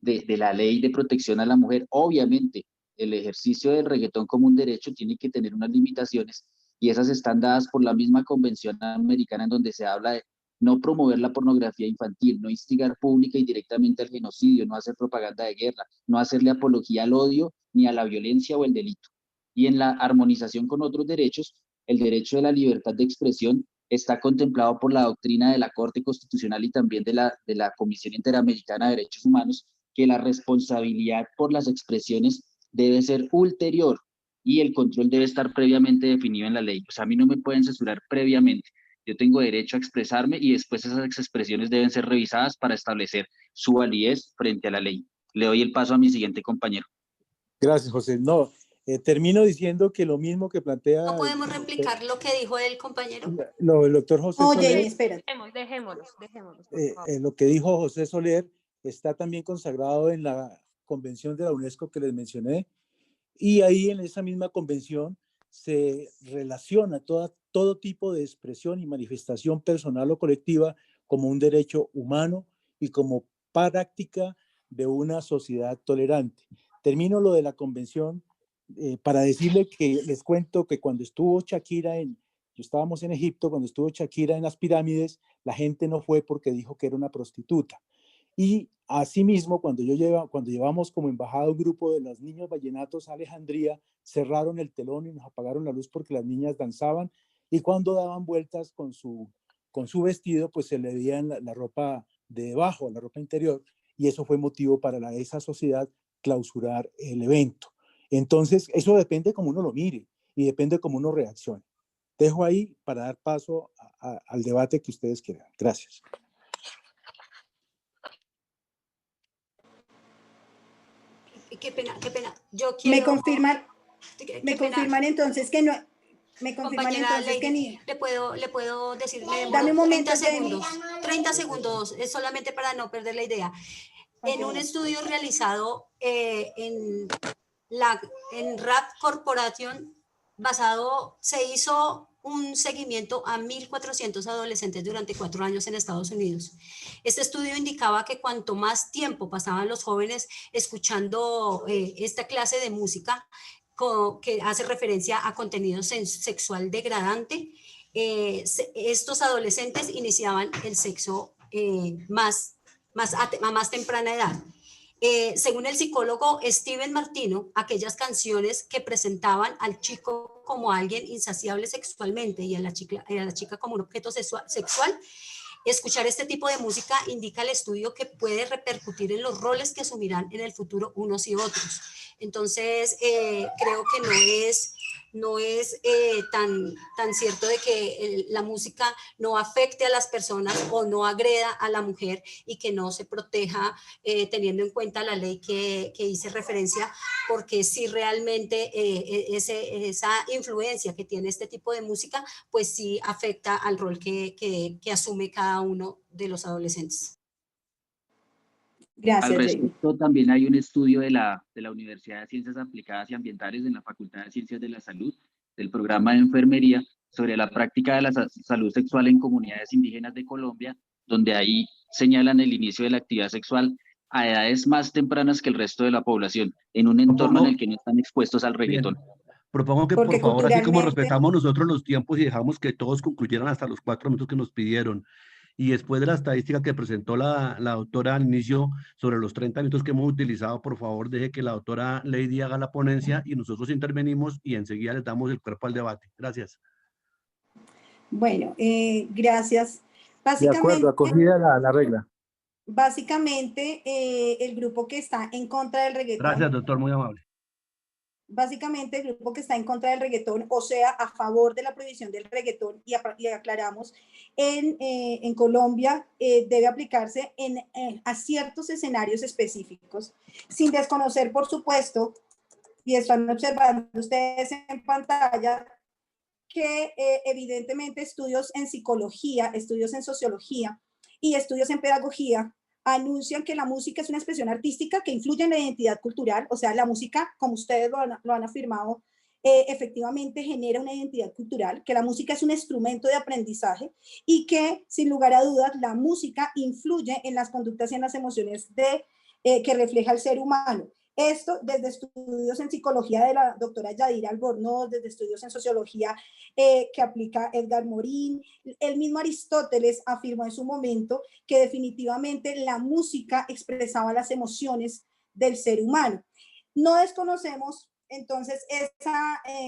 de la ley de protección a la mujer. Obviamente, el ejercicio del reggaetón como un derecho tiene que tener unas limitaciones y esas están dadas por la misma Convención Americana, en donde se habla de no promover la pornografía infantil, no instigar pública y directamente al genocidio, no hacer propaganda de guerra, no hacerle apología al odio ni a la violencia o el delito. Y en la armonización con otros derechos, el derecho de la libertad de expresión está contemplado por la doctrina de la Corte Constitucional y también de la Comisión Interamericana de Derechos Humanos, que la responsabilidad por las expresiones debe ser ulterior y el control debe estar previamente definido en la ley. Pues a mí no me pueden censurar previamente. Yo tengo derecho a expresarme y después esas expresiones deben ser revisadas para establecer su validez frente a la ley. Le doy el paso a mi siguiente compañero. Gracias, José. No, termino diciendo que lo mismo que plantea... ¿No podemos replicar lo que dijo el compañero? El doctor José Soler... espera. Dejémoslos, lo que dijo José Soler está también consagrado en la convención de la UNESCO que les mencioné, y ahí en esa misma convención se relaciona todo tipo de expresión y manifestación personal o colectiva como un derecho humano y como práctica de una sociedad tolerante. Termino lo de la convención para decirle que les cuento que cuando estuvo Shakira estábamos en Egipto, cuando estuvo Shakira en las pirámides, la gente no fue porque dijo que era una prostituta. Y asimismo, cuando llevamos como embajada un grupo de los niños vallenatos a Alejandría, cerraron el telón y nos apagaron la luz porque las niñas danzaban, y cuando daban vueltas con su vestido, pues se le veían la ropa de debajo, la ropa interior, y eso fue motivo para esa sociedad clausurar el evento. Entonces, eso depende cómo uno lo mire y depende cómo uno reaccione. Dejo ahí para dar paso al debate que ustedes quieran. Gracias. Qué pena. Yo quiero... Me confirman entonces que no... Compañera Lady, le puedo decir, dame un momento, 30 segundos, es solamente para no perder la idea. En un estudio realizado en Rap Corporation, se hizo un seguimiento a 1.400 adolescentes durante 4 años en Estados Unidos. Este estudio indicaba que cuanto más tiempo pasaban los jóvenes escuchando esta clase de música, que hace referencia a contenido sexual degradante, estos adolescentes iniciaban el sexo a más temprana edad. Según el psicólogo Steven Martino, aquellas canciones que presentaban al chico como alguien insaciable sexualmente y a la chica como un objeto sexual, escuchar este tipo de música, indica el estudio, que puede repercutir en los roles que asumirán en el futuro unos y otros. Entonces, creo que no es tan cierto de que la música no afecte a las personas o no agreda a la mujer y que no se proteja teniendo en cuenta la ley que hice referencia, porque sí realmente esa influencia que tiene este tipo de música, pues sí afecta al rol que asume cada uno de los adolescentes. Gracias. Al respecto, también hay un estudio de la Universidad de Ciencias Aplicadas y Ambientales en la Facultad de Ciencias de la Salud, del programa de enfermería, sobre la práctica de la salud sexual en comunidades indígenas de Colombia, donde ahí señalan el inicio de la actividad sexual a edades más tempranas que el resto de la población, en un entorno en el que no están expuestos al reggaetón. Bien. Propongo que, por favor, así como respetamos nosotros los tiempos y dejamos que todos concluyeran hasta los 4 minutos que nos pidieron, y después de la estadística que presentó la doctora al inicio sobre los 30 minutos que hemos utilizado, por favor, deje que la doctora Lady haga la ponencia y nosotros intervenimos y enseguida les damos el cuerpo al debate. Gracias. Bueno, gracias. De acuerdo, acogida la regla. Básicamente, el grupo que está en contra del reggaetón... Gracias, doctor, muy amable. Básicamente, el grupo que está en contra del reggaetón, o sea, a favor de la prohibición del reggaetón, y aclaramos, en Colombia debe aplicarse a ciertos escenarios específicos, sin desconocer, por supuesto, y están observando ustedes en pantalla, que evidentemente estudios en psicología, estudios en sociología y estudios en pedagogía anuncian que la música es una expresión artística que influye en la identidad cultural, o sea, la música, como ustedes lo han afirmado, efectivamente genera una identidad cultural, que la música es un instrumento de aprendizaje y que, sin lugar a dudas, la música influye en las conductas y en las emociones que refleja el ser humano. Esto desde estudios en psicología de la doctora Yadira Albornoz, desde estudios en sociología que aplica Edgar Morin. El mismo Aristóteles afirmó en su momento que definitivamente la música expresaba las emociones del ser humano. No desconocemos entonces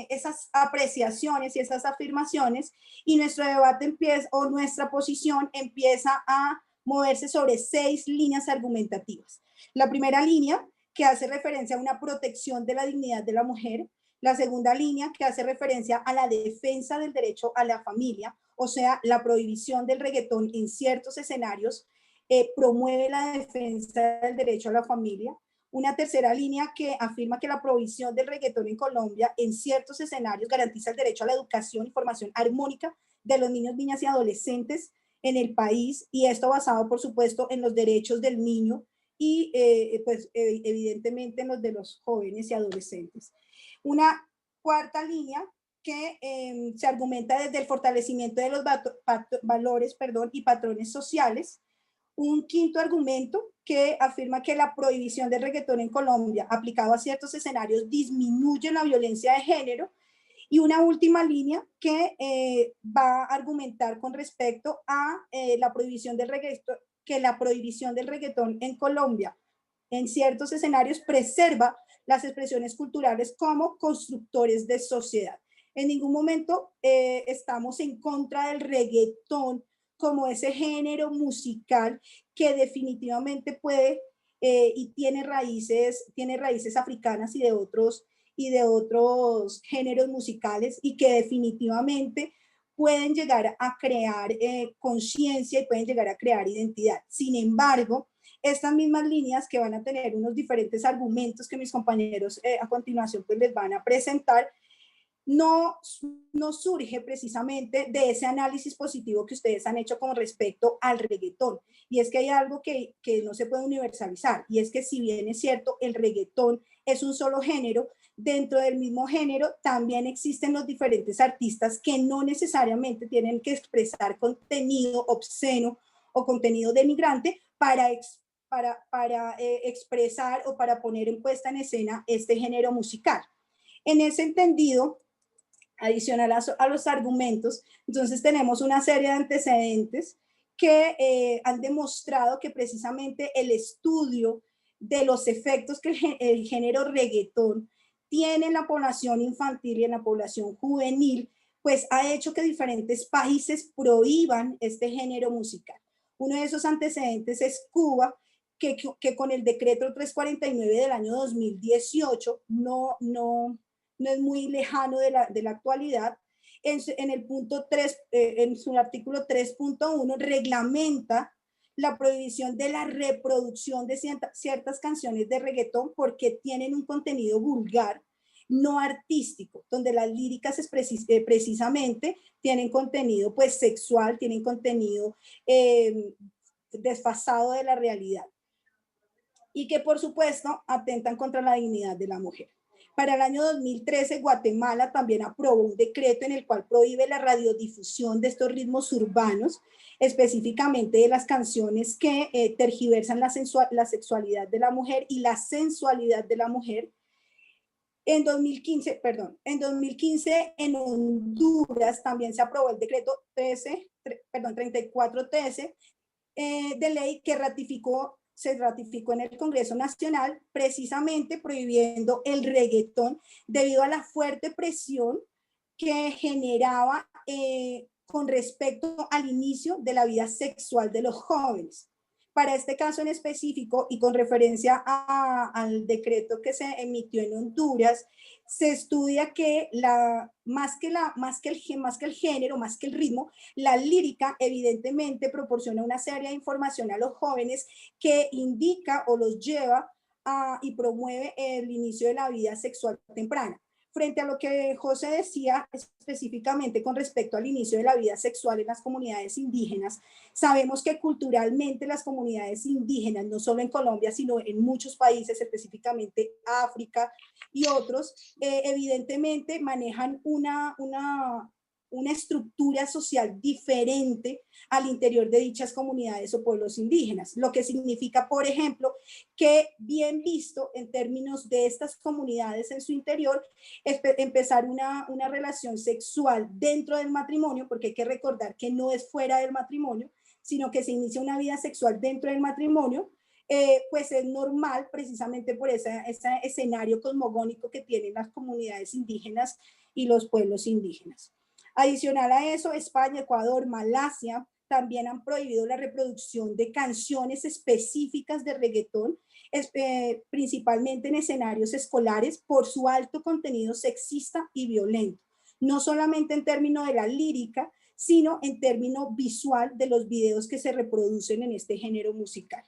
esas apreciaciones y esas afirmaciones, y nuestro debate empieza, o nuestra posición empieza a moverse sobre 6 líneas argumentativas. La primera línea, que hace referencia a una protección de la dignidad de la mujer, La segunda línea, que hace referencia a la defensa del derecho a la familia, o sea, la prohibición del reggaetón en ciertos escenarios promueve la defensa del derecho a la familia. Una tercera línea que afirma que la prohibición del reggaetón en Colombia en ciertos escenarios garantiza el derecho a la educación y formación armónica de los niños, niñas y adolescentes en el país, y esto basado, por supuesto, en los derechos del niño y, pues, evidentemente, en los de los jóvenes y adolescentes. Una cuarta línea que se argumenta desde el fortalecimiento de los valores, y patrones sociales. Un quinto argumento que afirma que la prohibición del reggaetón en Colombia, aplicado a ciertos escenarios, disminuye la violencia de género. Y una última línea que va a argumentar con respecto a la prohibición del reggaetón, que la prohibición del reggaetón en Colombia en ciertos escenarios preserva las expresiones culturales como constructores de sociedad. En ningún momento estamos en contra del reggaetón como ese género musical que definitivamente puede y tiene raíces africanas y de otros géneros musicales, y que definitivamente pueden llegar a crear conciencia y pueden llegar a crear identidad. Sin embargo, estas mismas líneas que van a tener unos diferentes argumentos que mis compañeros a continuación pues les van a presentar, no surge precisamente de ese análisis positivo que ustedes han hecho con respecto al reggaetón. Y es que hay algo que no se puede universalizar, y es que si bien es cierto, el reggaetón es un solo género, dentro del mismo género también existen los diferentes artistas que no necesariamente tienen que expresar contenido obsceno o contenido denigrante para expresar o para poner en puesta en escena este género musical. En ese entendido, adicional a los argumentos, entonces tenemos una serie de antecedentes que han demostrado que precisamente el estudio de los efectos que el género reggaetón tiene en la población infantil y en la población juvenil, pues ha hecho que diferentes países prohíban este género musical. Uno de esos antecedentes es Cuba, que con el decreto 349 del año 2018 no es muy lejano de la actualidad. En el punto 3, en su artículo 3.1, reglamenta la prohibición de la reproducción de ciertas canciones de reggaetón porque tienen un contenido vulgar, no artístico, donde las líricas precisamente tienen contenido pues sexual, tienen contenido desfasado de la realidad, y que por supuesto atentan contra la dignidad de la mujer. Para el año 2013, Guatemala también aprobó un decreto en el cual prohíbe la radiodifusión de estos ritmos urbanos, específicamente de las canciones que tergiversan la sexualidad de la mujer y la sensualidad de la mujer. En 2015 en Honduras también se aprobó el decreto 3413 de ley que se ratificó en el Congreso Nacional, precisamente prohibiendo el reggaetón debido a la fuerte presión que generaba con respecto al inicio de la vida sexual de los jóvenes. Para este caso en específico y con referencia al decreto que se emitió en Honduras, se estudia que más que el género, más que el ritmo, la lírica evidentemente proporciona una serie de información a los jóvenes que indica o los lleva y promueve el inicio de la vida sexual temprana. Frente a lo que José decía específicamente con respecto al inicio de la vida sexual en las comunidades indígenas, sabemos que culturalmente las comunidades indígenas, no solo en Colombia, sino en muchos países, específicamente África y otros, evidentemente manejan una estructura social diferente al interior de dichas comunidades o pueblos indígenas, lo que significa, por ejemplo, que bien visto en términos de estas comunidades en su interior, empezar una relación sexual dentro del matrimonio, porque hay que recordar que no es fuera del matrimonio, sino que se inicia una vida sexual dentro del matrimonio, pues es normal precisamente por ese escenario cosmogónico que tienen las comunidades indígenas y los pueblos indígenas. Adicional a eso, España, Ecuador, Malasia también han prohibido la reproducción de canciones específicas de reggaetón, principalmente en escenarios escolares, por su alto contenido sexista y violento, no solamente en términos de la lírica, sino en términos visual de los videos que se reproducen en este género musical.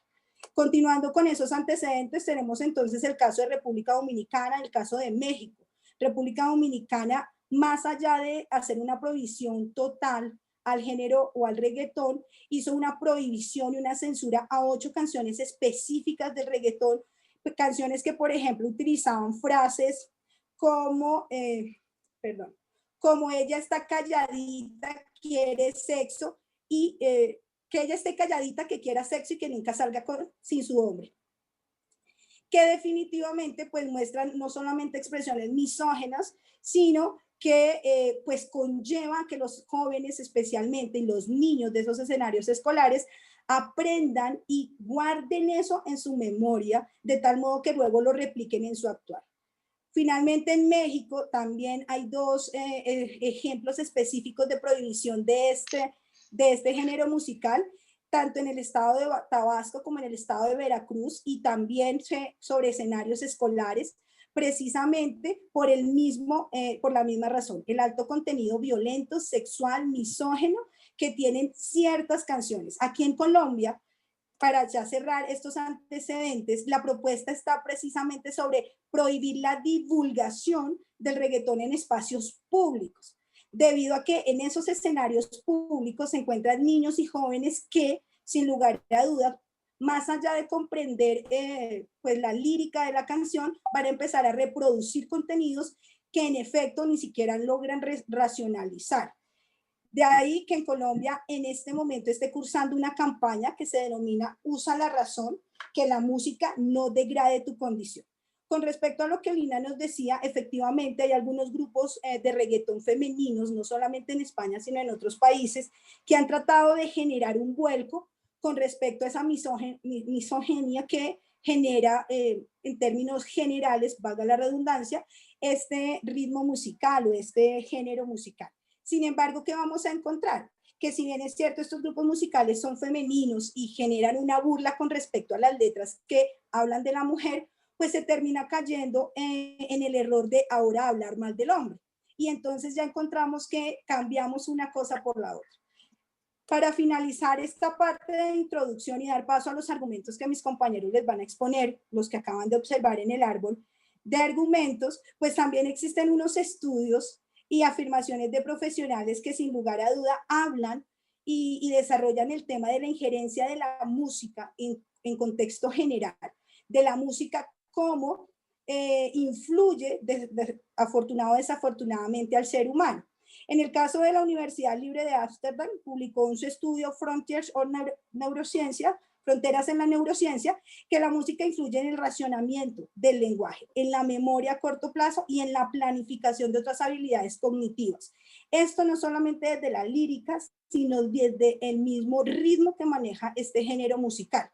Continuando con esos antecedentes, tenemos entonces el caso de República Dominicana, el caso de México. República Dominicana, más allá de hacer una prohibición total al género o al reggaetón, hizo una prohibición y una censura a 8 canciones específicas del reggaetón, canciones que, por ejemplo, utilizaban frases como, como ella está calladita, quiere sexo, y que ella esté calladita, que quiera sexo y que nunca salga sin su hombre. Que definitivamente pues muestran no solamente expresiones misóginas, sino que pues conlleva que los jóvenes especialmente y los niños de esos escenarios escolares aprendan y guarden eso en su memoria de tal modo que luego lo repliquen en su actuar. Finalmente, en México también hay 2 ejemplos específicos de prohibición de este género musical, tanto en el estado de Tabasco como en el estado de Veracruz, y también sobre escenarios escolares, precisamente por la misma razón, el alto contenido violento, sexual, misógino que tienen ciertas canciones. Aquí en Colombia, para ya cerrar estos antecedentes, la propuesta está precisamente sobre prohibir la divulgación del reggaetón en espacios públicos, debido a que en esos escenarios públicos se encuentran niños y jóvenes que, sin lugar a dudas, más allá de comprender pues la lírica de la canción, van a empezar a reproducir contenidos que en efecto ni siquiera logran racionalizar. De ahí que en Colombia en este momento esté cursando una campaña que se denomina Usa la razón, que la música no degrade tu condición. Con respecto a lo que Lina nos decía, efectivamente hay algunos grupos de reggaetón femeninos, no solamente en España, sino en otros países, que han tratado de generar un vuelco con respecto a esa misoginia que genera, en términos generales, valga la redundancia, este ritmo musical o este género musical. Sin embargo, ¿qué vamos a encontrar? Que si bien es cierto, estos grupos musicales son femeninos y generan una burla con respecto a las letras que hablan de la mujer, pues se termina cayendo en el error de ahora hablar mal del hombre. Y entonces ya encontramos que cambiamos una cosa por la otra. Para finalizar esta parte de introducción y dar paso a los argumentos que mis compañeros les van a exponer, los que acaban de observar en el árbol de argumentos, pues también existen unos estudios y afirmaciones de profesionales que sin lugar a duda hablan y desarrollan el tema de la injerencia de la música en contexto general, de la música cómo influye afortunado o desafortunadamente al ser humano. En el caso de la Universidad Libre de Ámsterdam, publicó en su estudio Frontiers of Neuroscience, Fronteras en la Neurociencia, que la música influye en el racionamiento del lenguaje, en la memoria a corto plazo y en la planificación de otras habilidades cognitivas. Esto no solamente desde la lírica, sino desde el mismo ritmo que maneja este género musical.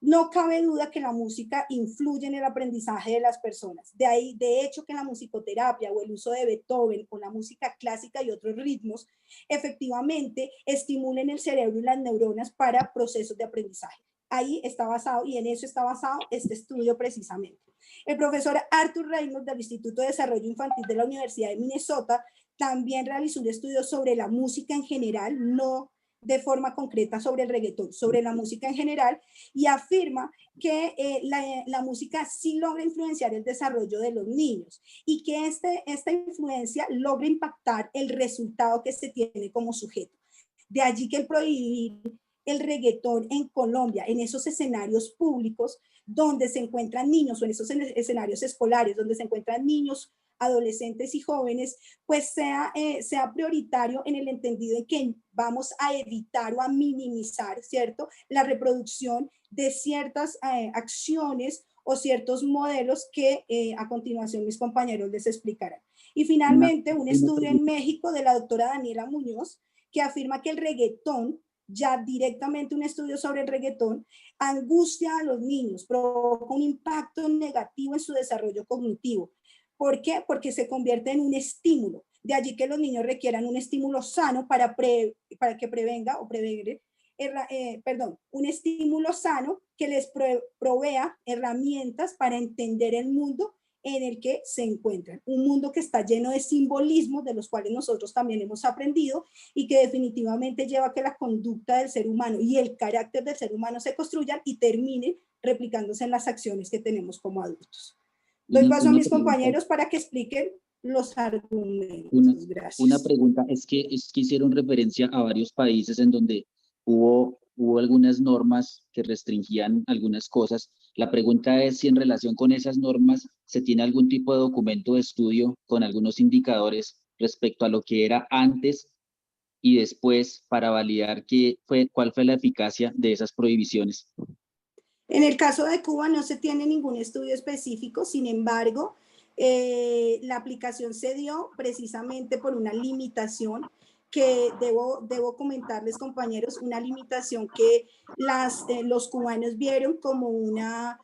No cabe duda que la música influye en el aprendizaje de las personas. De ahí, de hecho, que la musicoterapia o el uso de Beethoven o la música clásica y otros ritmos efectivamente estimulen el cerebro y las neuronas para procesos de aprendizaje. Ahí está basado y en eso está basado este estudio precisamente. El profesor Arthur Reynolds del Instituto de Desarrollo Infantil de la Universidad de Minnesota también realizó un estudio sobre la música en general, no de forma concreta sobre el reggaetón, sobre la música en general, y afirma que la música sí logra influenciar el desarrollo de los niños y que esta influencia logra impactar el resultado que se tiene como sujeto. De allí que el prohibir el reggaetón en Colombia, en esos escenarios públicos donde se encuentran niños o en esos escenarios escolares donde se encuentran niños, adolescentes y jóvenes, pues sea prioritario en el entendido de que vamos a evitar o a minimizar, ¿cierto?, la reproducción de ciertas acciones o ciertos modelos que a continuación mis compañeros les explicarán. Y finalmente, un estudio en México de la doctora Daniela Muñoz, que afirma que el reggaetón, ya directamente un estudio sobre el reggaetón, angustia a los niños, provoca un impacto negativo en su desarrollo cognitivo. ¿Por qué? Porque se convierte en un estímulo. De allí que los niños requieran un estímulo sano para que prevenga o prevenir, un estímulo sano que les provea herramientas para entender el mundo en el que se encuentran. Un mundo que está lleno de simbolismos, de los cuales nosotros también hemos aprendido, y que definitivamente lleva a que la conducta del ser humano y el carácter del ser humano se construyan y terminen replicándose en las acciones que tenemos como adultos. Doy paso a mis compañeros para que expliquen los argumentos. Gracias. Una pregunta, es que hicieron referencia a varios países en donde hubo algunas normas que restringían algunas cosas. La pregunta es si en relación con esas normas se tiene algún tipo de documento de estudio con algunos indicadores respecto a lo que era antes y después para validar cuál fue la eficacia de esas prohibiciones. En el caso de Cuba no se tiene ningún estudio específico, sin embargo, la aplicación se dio precisamente por una limitación que debo comentarles, compañeros, una limitación que los cubanos vieron como una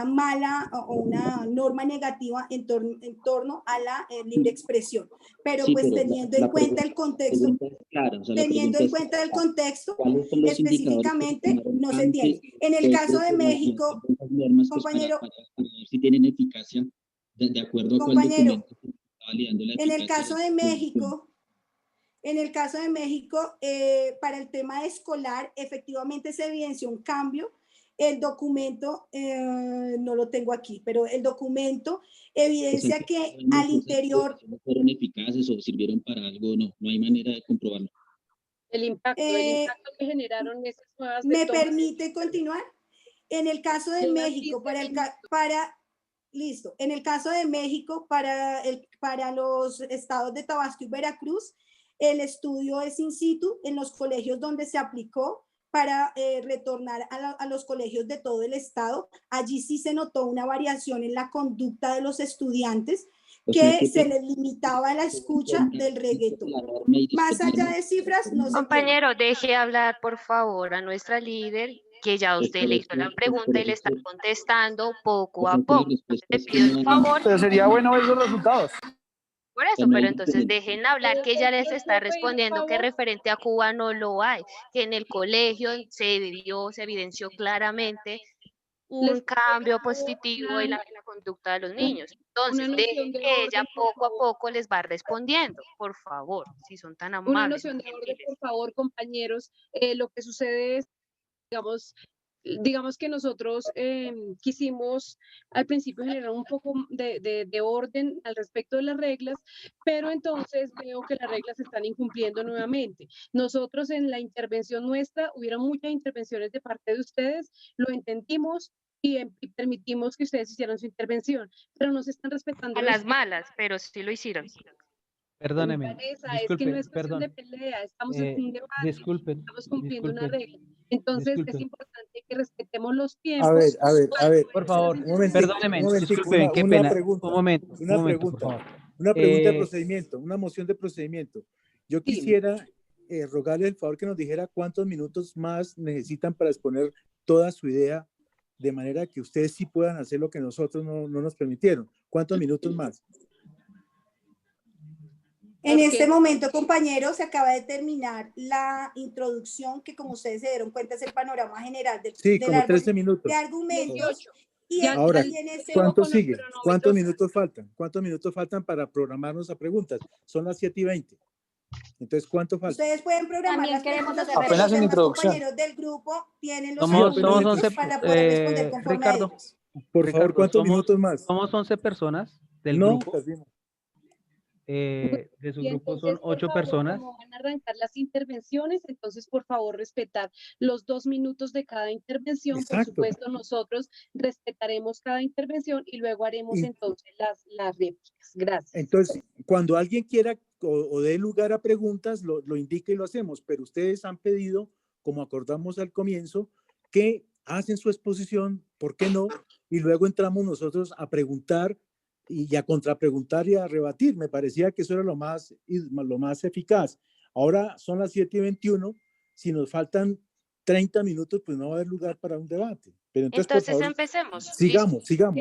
mala o una norma negativa en torno a la libre expresión. Pero sí, pues teniendo en cuenta el contexto, específicamente no se tiene. En el caso de México, compañero, para ver si tienen eficacia de acuerdo a cuál documento se está validando la eficacia. En el caso de México, para el tema escolar, efectivamente se evidenció un cambio. El documento, no lo tengo aquí, pero el documento evidencia que al interior... ¿No fueron eficaces o sirvieron para algo? No hay manera de comprobarlo. El impacto que generaron esas nuevas... ¿Me permite continuar? En el caso de México, en el caso de México, para los estados de Tabasco y Veracruz, el estudio es in situ en los colegios donde se aplicó para retornar a los colegios de todo el estado. Allí sí se notó una variación en la conducta de los estudiantes, que se les limitaba la escucha del reggaetón. Más allá de cifras, no se... Compañero, deje hablar, por favor, a nuestra líder, que ya usted le hizo la pregunta y le está contestando poco a poco. Te pido el favor. Pero sería bueno ver los resultados. Por eso, pero entonces dejen hablar, que ella les está respondiendo que referente a Cuba no lo hay, que en el colegio se evidenció claramente un cambio positivo en la conducta de los niños. Entonces, dejen que ella poco a poco les va respondiendo, por favor, si son tan amables. Una noción de orden, por favor, compañeros. Lo que sucede es, digamos que nosotros quisimos al principio generar un poco de orden al respecto de las reglas, pero entonces veo que las reglas se están incumpliendo nuevamente. Nosotros en la intervención nuestra, hubieron muchas intervenciones de parte de ustedes, lo entendimos y permitimos que ustedes hicieran su intervención, pero no se están respetando. A las malas, pero sí lo hicieron. Perdóneme. Vanessa, es que no es cuestión de pelea, estamos en un debate, estamos cumpliendo una regla. Entonces es importante que respetemos los tiempos. A ver, por favor, perdóneme, disculpen, qué pena. Un momento, por favor. Una pregunta de procedimiento, una moción de procedimiento. Yo quisiera rogarle el favor que nos dijera cuántos minutos más necesitan para exponer toda su idea, de manera que ustedes sí puedan hacer lo que nosotros no nos permitieron. ¿Cuántos minutos más? En este momento, compañeros, se acaba de terminar la introducción, que como ustedes se dieron cuenta es el panorama general del como 13 minutos. De argumentos. Y ahora, ¿cuánto sigue? ¿Cuántos minutos faltan? ¿Cuántos minutos faltan para programarnos a preguntas? Son las 7:20. Entonces, ¿cuánto falta? Ustedes pueden programar las preguntas. Apenas en introducción. Los compañeros del grupo tienen los somos minutos 11, para poder responder conforme Ricardo, a ellos. Por favor, ¿cuántos minutos más? Somos 11 personas del grupo. De su grupo son 8 personas. Como van a arrancar las intervenciones, entonces por favor respetar los 2 minutos de cada intervención. Exacto. Por supuesto, nosotros respetaremos cada intervención y luego haremos entonces las réplicas. Gracias. Entonces, cuando alguien quiera o dé lugar a preguntas, lo indica y lo hacemos, pero ustedes han pedido, como acordamos al comienzo, que hacen su exposición, ¿por qué no? Y luego entramos nosotros a preguntar y a contrapreguntar y a rebatir. Me parecía que eso era lo más eficaz. Ahora son las 7:21. Si nos faltan 30 minutos, pues no va a haber lugar para un debate. Pero entonces, por Entonces favor, empecemos. sigamos y al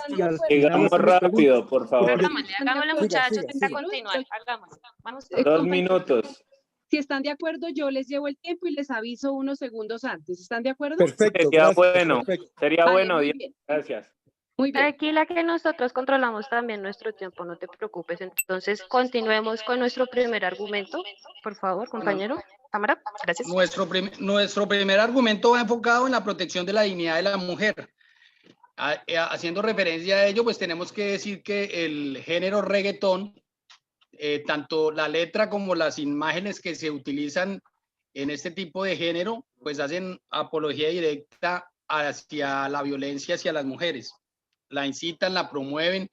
final Sigamos hacemos rápido, preguntas. por favor. Hagámosle, muchachos, siga, para siga. continuar. Hagámosle. Vamos. 2 minutos. Si están de acuerdo, yo les llevo el tiempo y les aviso unos segundos antes. ¿Están de acuerdo? Perfecto, Sería gracias. bueno, Perfecto. sería Vale, bueno, muy Diana, bien. gracias. Muy bien. Tranquila que nosotros controlamos también nuestro tiempo, no te preocupes. Entonces, continuemos con nuestro primer argumento. Por favor, compañero. Cámara, gracias. Nuestro primer argumento va enfocado en la protección de la dignidad de la mujer. Haciendo referencia a ello, pues tenemos que decir que el género reggaetón, tanto la letra como las imágenes que se utilizan en este tipo de género, pues hacen apología directa hacia la violencia hacia las mujeres. La incitan, la promueven,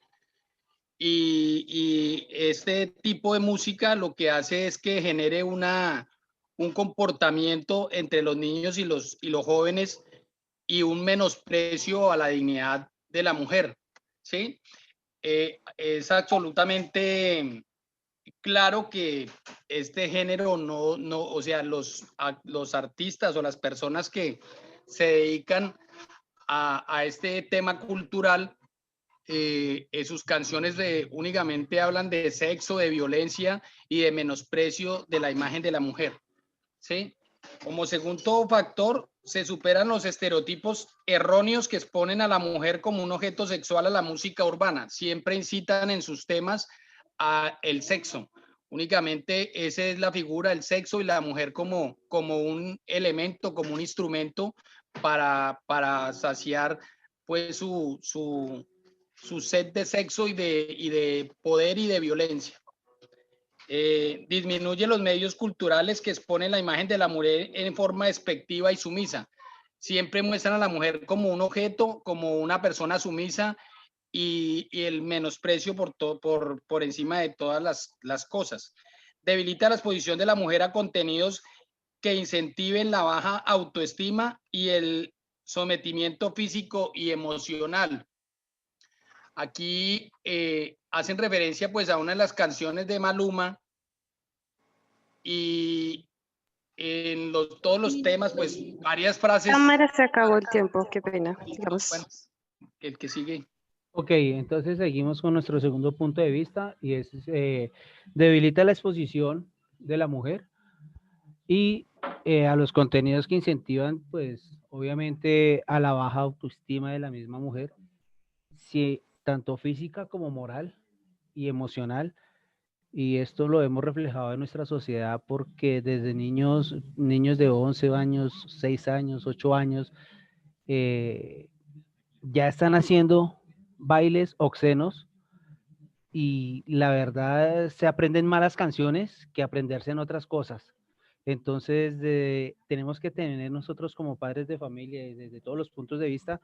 y este tipo de música lo que hace es que genere un comportamiento entre los niños y los jóvenes y un menosprecio a la dignidad de la mujer, ¿sí? Es absolutamente claro que este género o sea, los artistas o las personas que se dedican a este tema cultural, sus canciones únicamente hablan de sexo, de violencia y de menosprecio de la imagen de la mujer, ¿sí? Como segundo factor, se superan los estereotipos erróneos que exponen a la mujer como un objeto sexual a la música urbana. Siempre incitan en sus temas a el sexo. Únicamente esa es la figura, el sexo, y la mujer como un elemento, como un instrumento para saciar pues su sed de sexo y de poder y de violencia. Disminuye los medios culturales que exponen la imagen de la mujer en forma despectiva y sumisa. Siempre muestran a la mujer como un objeto, como una persona sumisa, y el menosprecio por encima de todas las cosas. Debilita la exposición de la mujer a contenidos que incentiven la baja autoestima y el sometimiento físico y emocional. Aquí hacen referencia pues a una de las canciones de Maluma, y en todos los temas pues varias frases. Cámara, se acabó el tiempo, qué pena. Digamos. Bueno, el que sigue. Ok, entonces seguimos con nuestro segundo punto de vista, y es debilita la exposición de la mujer y a los contenidos que incentivan, pues obviamente, a la baja autoestima de la misma mujer, sí, tanto física como moral y emocional. Y esto lo hemos reflejado en nuestra sociedad porque desde niños de 11 años, 6 años, 8 años, ya están haciendo bailes obscenos, y la verdad se aprenden malas canciones que aprenderse en otras cosas. Entonces tenemos que tener nosotros como padres de familia, y desde todos los puntos de vista,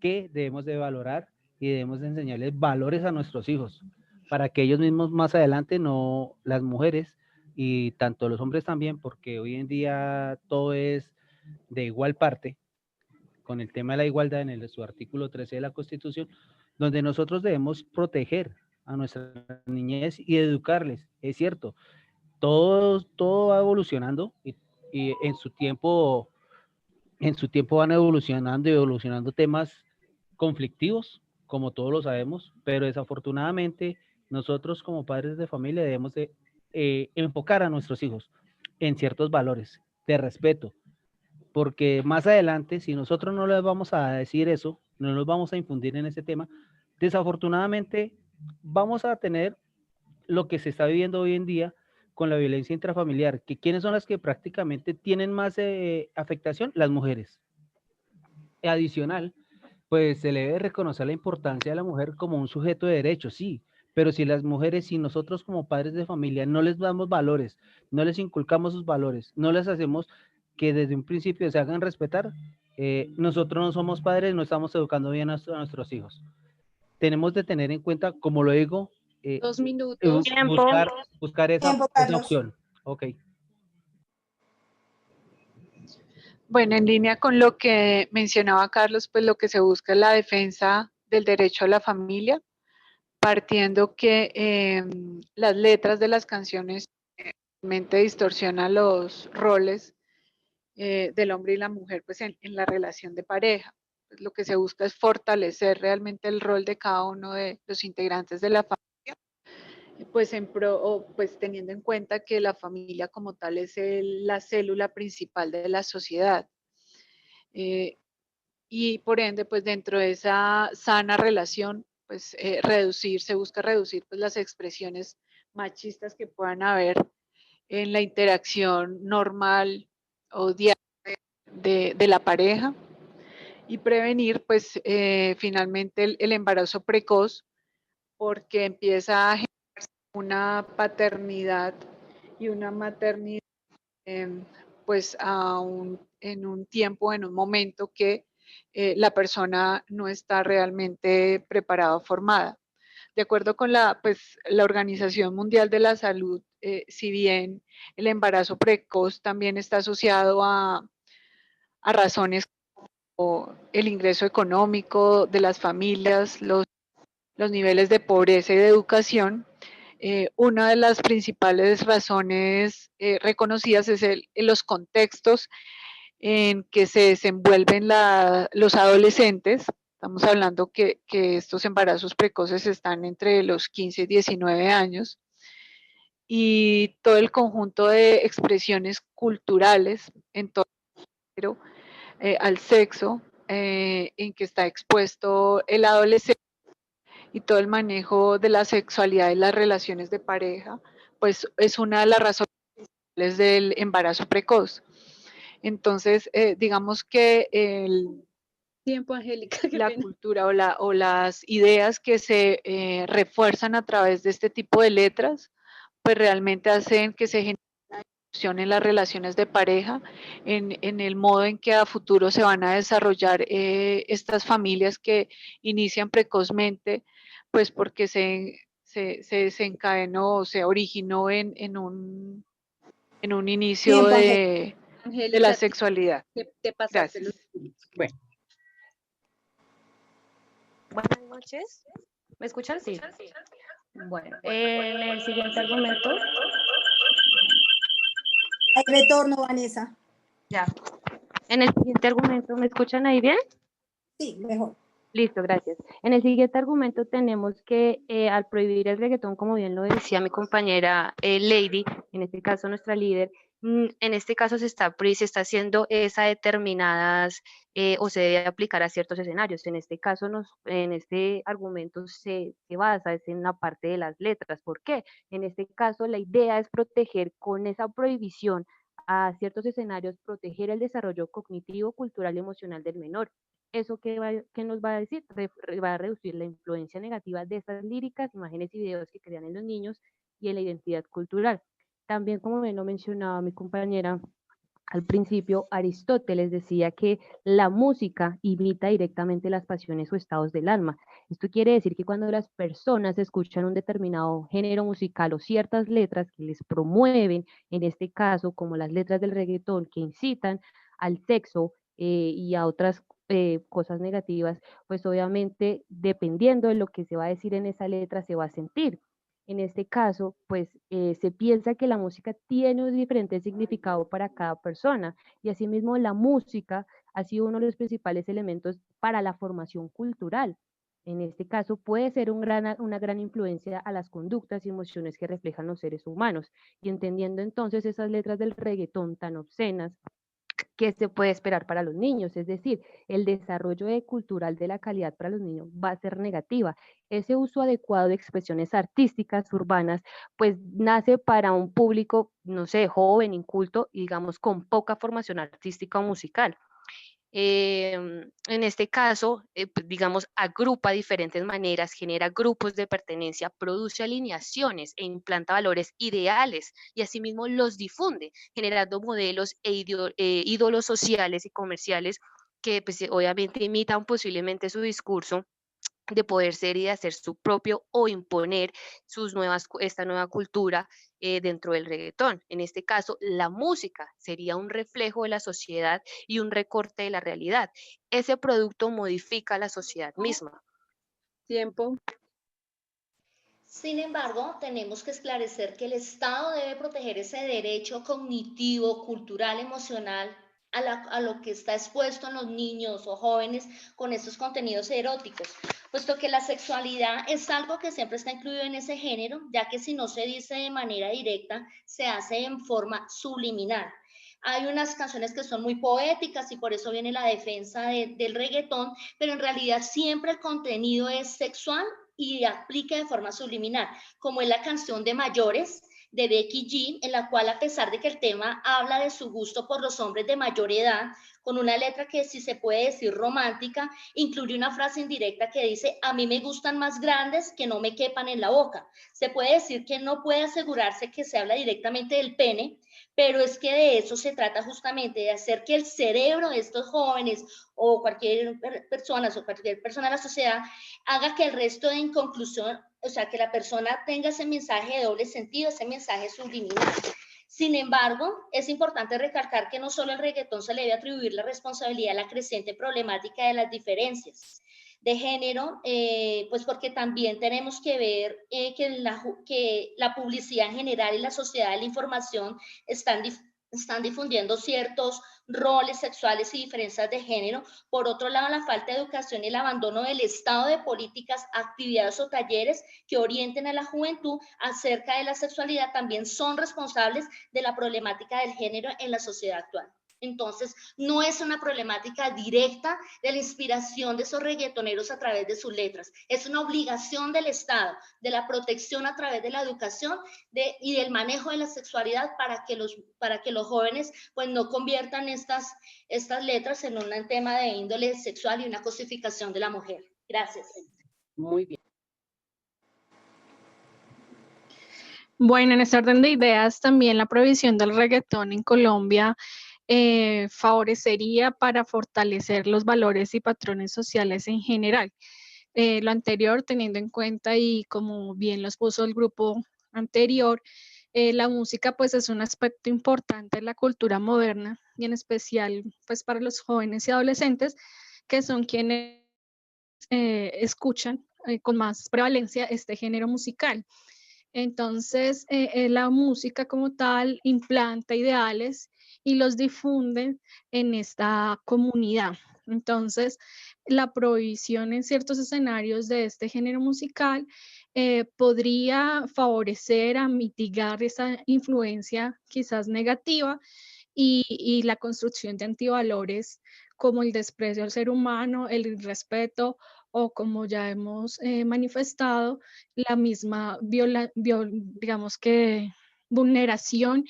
que debemos de valorar y debemos de enseñarles valores a nuestros hijos, para que ellos mismos más adelante, no las mujeres y tanto los hombres también, porque hoy en día todo es de igual parte, con el tema de la igualdad en su artículo 13 de la Constitución, donde nosotros debemos proteger a nuestra niñez y educarles. Es cierto, todo va evolucionando, y en su tiempo van evolucionando temas conflictivos, como todos lo sabemos, pero desafortunadamente nosotros como padres de familia debemos de enfocar a nuestros hijos en ciertos valores de respeto, porque más adelante, si nosotros no les vamos a decir eso, no los vamos a infundir en ese tema, desafortunadamente vamos a tener lo que se está viviendo hoy en día con la violencia intrafamiliar, que ¿quiénes son las que prácticamente tienen más afectación? Las mujeres. Adicional, pues se le debe reconocer la importancia de la mujer como un sujeto de derechos, sí, pero si las mujeres, si nosotros como padres de familia no les damos valores, no les inculcamos sus valores, no les hacemos que desde un principio se hagan respetar, nosotros no somos padres, no estamos educando bien a nuestros hijos. Tenemos de tener en cuenta, como lo digo, 2 minutos. buscar esa opción. Ok. Bueno, en línea con lo que mencionaba Carlos, pues lo que se busca es la defensa del derecho a la familia, partiendo que las letras de las canciones realmente distorsionan los roles del hombre y la mujer pues en la relación de pareja. Pues lo que se busca es fortalecer realmente el rol de cada uno de los integrantes de la familia, pues, pues teniendo en cuenta que la familia como tal es la célula principal de la sociedad. Y por ende, pues dentro de esa sana relación, pues se busca reducir pues, las expresiones machistas que puedan haber en la interacción normal o diaria de la pareja y prevenir pues finalmente el embarazo precoz, porque empieza a generarse una paternidad y una maternidad pues en un tiempo, en un momento que la persona no está realmente preparada o formada. De acuerdo con la Organización Mundial de la Salud, si bien el embarazo precoz también está asociado a razones como el ingreso económico de las familias, los niveles de pobreza y de educación, una de las principales razones reconocidas es los contextos en que se desenvuelven los adolescentes. Estamos hablando que estos embarazos precoces están entre los 15 y 19 años, y todo el conjunto de expresiones culturales en torno al sexo en que está expuesto el adolescente, y todo el manejo de la sexualidad y las relaciones de pareja, pues es una de las razones del embarazo precoz. Entonces, digamos que Tiempo, Angélica. la cultura o las ideas que se refuerzan a través de este tipo de letras, pues realmente hacen que se genere una discusión en las relaciones de pareja, en el modo en que a futuro se van a desarrollar estas familias que inician precozmente, pues porque se desencadenó o se originó en un inicio Tiempo, de la sexualidad. Te pasaste los Gracias. Bueno. Buenas noches. ¿Me escuchan? Sí. Bueno, en el siguiente argumento. Hay retorno, Vanessa. Ya. En el siguiente argumento, ¿me escuchan ahí bien? Sí, mejor. Listo, gracias. En el siguiente argumento tenemos que al prohibir el reggaetón, como bien lo decía mi compañera Lady, en este caso nuestra líder, en este caso se está haciendo esa determinadas o se debe aplicar a ciertos escenarios. En este caso, en este argumento se basa en la parte de las letras. ¿Por qué? En este caso la idea es proteger con esa prohibición a ciertos escenarios, proteger el desarrollo cognitivo, cultural y emocional del menor. ¿Eso qué nos va a decir? Va a reducir la influencia negativa de estas líricas, imágenes y videos que crean en los niños y en la identidad cultural. También, como bien lo mencionaba mi compañera al principio, Aristóteles decía que la música imita directamente las pasiones o estados del alma. Esto quiere decir que cuando las personas escuchan un determinado género musical o ciertas letras que les promueven, en este caso, como las letras del reggaetón que incitan al sexo y a otras cosas negativas, pues obviamente dependiendo de lo que se va a decir en esa letra se va a sentir. En este caso, pues se piensa que la música tiene un diferente significado para cada persona, y asimismo la música ha sido uno de los principales elementos para la formación cultural. En este caso puede ser una gran influencia a las conductas y emociones que reflejan los seres humanos, y entendiendo entonces esas letras del reggaetón tan obscenas, ¿qué se puede esperar para los niños? Es decir, el desarrollo cultural de la calidad para los niños va a ser negativa. Ese uso adecuado de expresiones artísticas urbanas, pues nace para un público, no sé, joven, inculto, digamos, con poca formación artística o musical. En este caso, pues, digamos, agrupa diferentes maneras, genera grupos de pertenencia, produce alineaciones e implanta valores ideales y asimismo los difunde, generando modelos ídolos sociales y comerciales que pues, obviamente imitan posiblemente su discurso de poder ser y de hacer su propio o imponer esta nueva cultura dentro del reggaetón. En este caso, la música sería un reflejo de la sociedad y un recorte de la realidad. Ese producto modifica la sociedad misma. Tiempo. Sin embargo, tenemos que esclarecer que el Estado debe proteger ese derecho cognitivo, cultural, emocional a lo que está expuesto en los niños o jóvenes con estos contenidos eróticos, puesto que la sexualidad es algo que siempre está incluido en ese género, ya que si no se dice de manera directa, se hace en forma subliminal. Hay unas canciones que son muy poéticas y por eso viene la defensa del reggaetón, pero en realidad siempre el contenido es sexual y aplica de forma subliminal, como es la canción de Mayores de Becky G, en la cual, a pesar de que el tema habla de su gusto por los hombres de mayor edad, con una letra que, si se puede decir romántica, incluye una frase indirecta que dice: a mí me gustan más grandes que no me quepan en la boca. Se puede decir que no puede asegurarse que se habla directamente del pene, pero es que de eso se trata justamente, de hacer que el cerebro de estos jóvenes o cualquier persona de la sociedad haga que el resto, en conclusión, o sea, que la persona tenga ese mensaje de doble sentido, ese mensaje subliminal. Sin embargo, es importante recalcar que no solo al reggaetón se le debe atribuir la responsabilidad de la creciente problemática de las diferencias de género, pues porque también tenemos que ver que la publicidad en general y la sociedad de la información están difundiendo ciertos roles sexuales y diferencias de género. Por otro lado, la falta de educación y el abandono del Estado de políticas, actividades o talleres que orienten a la juventud acerca de la sexualidad también son responsables de la problemática del género en la sociedad actual. Entonces, no es una problemática directa de la inspiración de esos reggaetoneros a través de sus letras. Es una obligación del Estado, de la protección a través de la educación y del manejo de la sexualidad para que los jóvenes pues no conviertan estas letras en un tema de índole sexual y una cosificación de la mujer. Gracias. Muy bien. Bueno, en este orden de ideas, también la prohibición del reggaetón en Colombia favorecería para fortalecer los valores y patrones sociales en general. Lo anterior, teniendo en cuenta, y como bien los puso el grupo anterior, la música pues es un aspecto importante de la cultura moderna, y en especial pues para los jóvenes y adolescentes, que son quienes escuchan con más prevalencia este género musical. Entonces, la música como tal implanta ideales y los difunden en esta comunidad. Entonces, la prohibición en ciertos escenarios de este género musical podría favorecer a mitigar esa influencia quizás negativa y la construcción de antivalores como el desprecio al ser humano, el irrespeto, o como ya hemos manifestado, la misma digamos que vulneración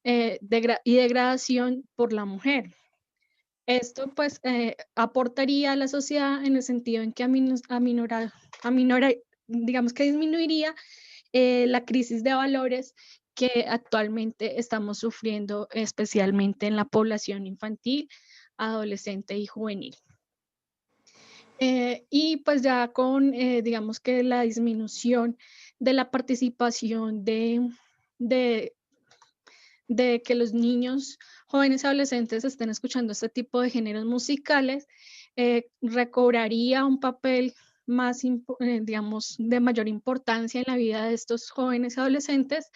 y degradación por la mujer. Esto pues aportaría a la sociedad en el sentido en que digamos que disminuiría la crisis de valores que actualmente estamos sufriendo, especialmente en la población infantil, adolescente y juvenil. Y pues ya con, digamos que la disminución de la participación de que los niños, jóvenes y adolescentes estén escuchando este tipo de géneros musicales, recobraría un papel más, digamos, de mayor importancia en la vida de estos jóvenes y adolescentes,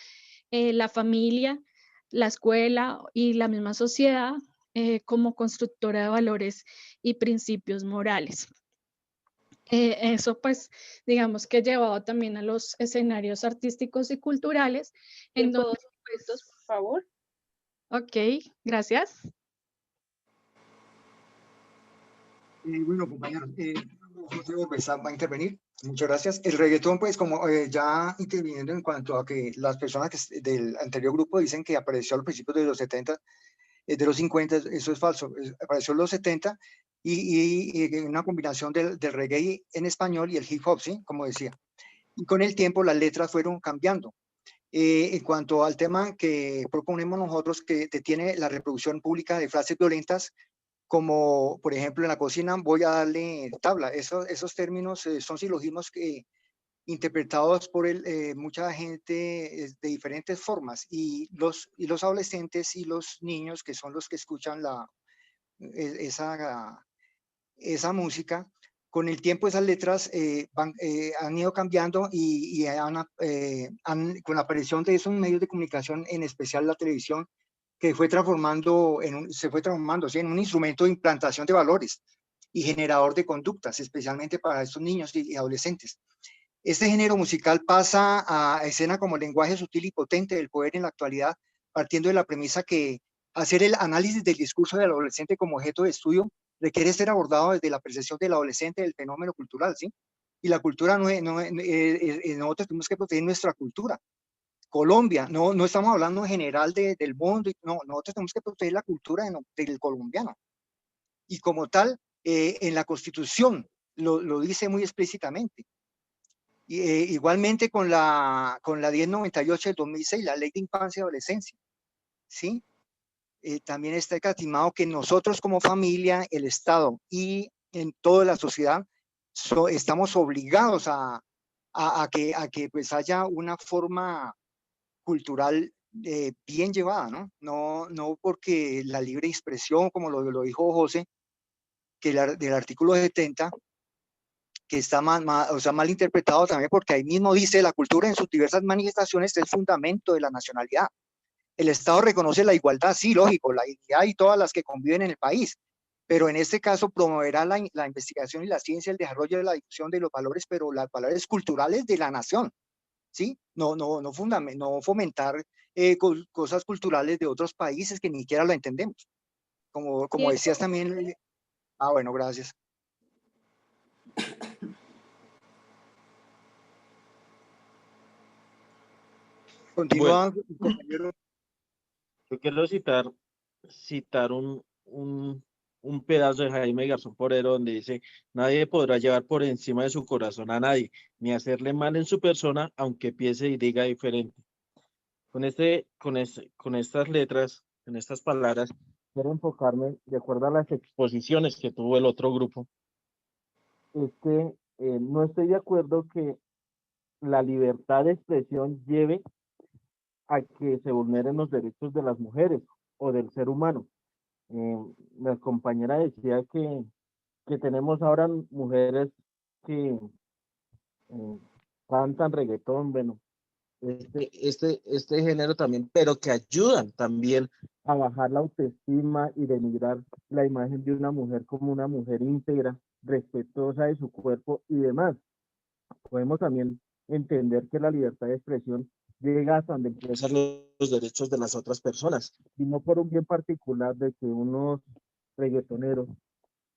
la familia, la escuela y la misma sociedad como constructora de valores y principios morales. Eso pues digamos que llevado también a los escenarios artísticos y culturales en donde pues, por favor. Ok, gracias. Bueno, compañeros, José Orbesa va a intervenir. Muchas gracias. El reggaetón, pues, como ya interviniendo en cuanto a que las personas del anterior grupo dicen que apareció al principio de los 70, de los 50, eso es falso. Apareció en los 70 y una combinación del reggae en español y el hip hop, ¿sí? Como decía. Y con el tiempo las letras fueron cambiando. En cuanto al tema que proponemos nosotros, que detiene la reproducción pública de frases violentas, como por ejemplo en la cocina voy a darle tabla. Esos términos son silogismos interpretados por mucha gente de diferentes formas, y los adolescentes y los niños, que son los que escuchan esa música, con el tiempo esas letras han ido cambiando y con la aparición de esos medios de comunicación, en especial la televisión, que fue transformando se fue transformando, ¿sí?, en un instrumento de implantación de valores y generador de conductas, especialmente para estos niños y adolescentes. Este género musical pasa a escena como lenguaje sutil y potente del poder en la actualidad, partiendo de la premisa que hacer el análisis del discurso del adolescente como objeto de estudio requiere ser abordado desde la percepción del adolescente del fenómeno cultural, ¿sí? Y la cultura nosotros tenemos que proteger nuestra cultura. Colombia, no estamos hablando en general del mundo, no, nosotros tenemos que proteger la cultura del colombiano. Y como tal, en la Constitución lo dice muy explícitamente. Igualmente con la 1098 del 2006, la Ley de Infancia y Adolescencia, ¿sí? También está estimado que nosotros como familia, el Estado y en toda la sociedad estamos obligados a que pues haya una forma cultural bien llevada, ¿no? No porque la libre expresión, como lo dijo José, que del artículo 70, que está mal interpretado también, porque ahí mismo dice: la cultura en sus diversas manifestaciones es el fundamento de la nacionalidad. El Estado reconoce la igualdad, sí, lógico, la dignidad y todas las que conviven en el país, pero en este caso promoverá la investigación y la ciencia, el desarrollo de la difusión de los valores, pero los valores culturales de la nación, ¿sí? No fomentar cosas culturales de otros países que ni siquiera lo entendemos. Como decías también. Bueno, gracias. Continúa, compañero. Yo quiero citar un pedazo de Jaime Garzón Porero donde dice: nadie podrá llevar por encima de su corazón a nadie, ni hacerle mal en su persona, aunque piense y diga diferente. Con estas letras, con estas palabras, quiero enfocarme, de acuerdo a las exposiciones que tuvo el otro grupo, es que no estoy de acuerdo que la libertad de expresión lleve a que se vulneren los derechos de las mujeres o del ser humano. La compañera decía que tenemos ahora mujeres que cantan reggaetón, bueno, este género también, pero que ayudan también a bajar la autoestima y denigrar la imagen de una mujer como una mujer íntegra, respetuosa de su cuerpo y demás. Podemos también entender que la libertad de expresión llega hasta donde empiezan los derechos de las otras personas, y no por un bien particular de que unos reggaetoneros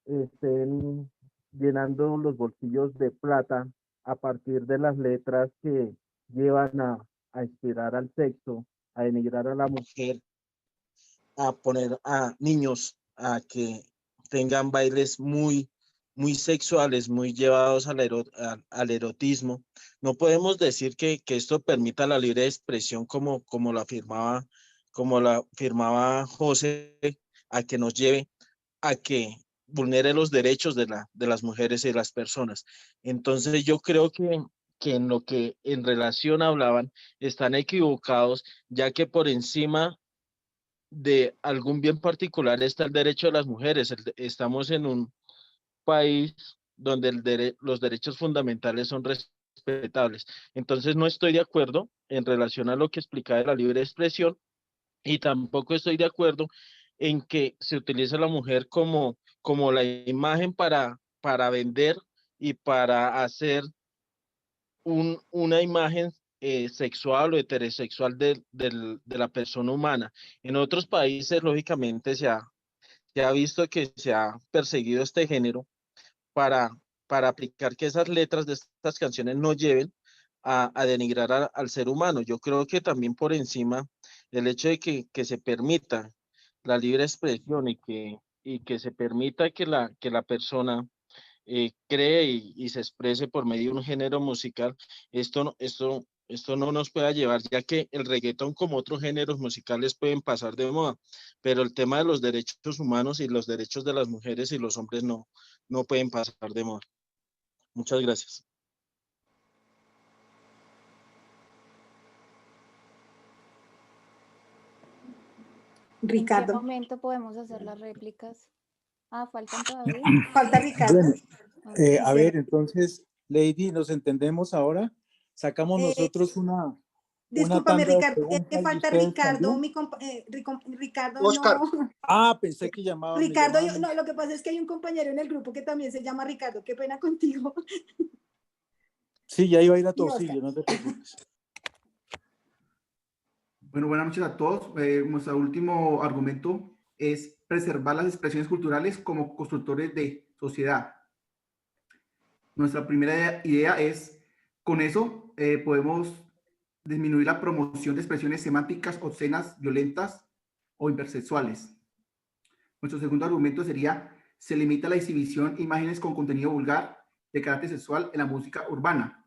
estén llenando los bolsillos de plata a partir de las letras que llevan a inspirar al sexo, a denigrar a la mujer, a poner a niños a que tengan bailes muy sexuales, muy llevados al erotismo. No podemos decir que esto permita la libre expresión como la afirmaba José, a que nos lleve a que vulnere los derechos de las mujeres y de las personas. Entonces yo creo que en lo que en relación hablaban están equivocados, ya que por encima de algún bien particular está el derecho de las mujeres. Estamos en un país donde los derechos fundamentales son respetables. Entonces no estoy de acuerdo en relación a lo que explicaba de la libre expresión, y tampoco estoy de acuerdo en que se utilice a la mujer como la imagen para vender y para hacer una imagen sexual o heterosexual de la persona humana. En otros países, lógicamente, se ha visto que se ha perseguido este género para aplicar que esas letras de estas canciones no lleven a denigrar al ser humano. Yo creo que también por encima el hecho de que se permita la libre expresión y que se permita que la persona cree y se exprese por medio de un género musical, esto no nos pueda llevar, ya que el reggaetón, como otros géneros musicales, pueden pasar de moda, pero el tema de los derechos humanos y los derechos de las mujeres y los hombres no pueden pasar de moda. Muchas gracias. Ricardo. ¿En qué momento podemos hacer las réplicas? ¿Faltan todavía? Falta Ricardo. Bueno, a ver, entonces, Lady, ¿nos entendemos ahora? Sacamos nosotros Discúlpame, tanda de Ricardo, es que preguntas, ¿y falta ustedes Ricardo, también? Ricardo Oscar. no. Ah, pensé que llamaban. Ricardo, no, lo que pasa es que hay un compañero en el grupo que también se llama Ricardo, qué pena contigo. Sí, ya iba a ir a tu Y auxilio, Oscar. no te preocupes. Bueno, buenas noches a todos. Nuestro último argumento es preservar las expresiones culturales como constructores de sociedad. Nuestra primera idea es, con eso podemos disminuir la promoción de expresiones semánticas obscenas, violentas o hipersexuales. Nuestro segundo argumento sería, se limita la exhibición de imágenes con contenido vulgar de carácter sexual en la música urbana.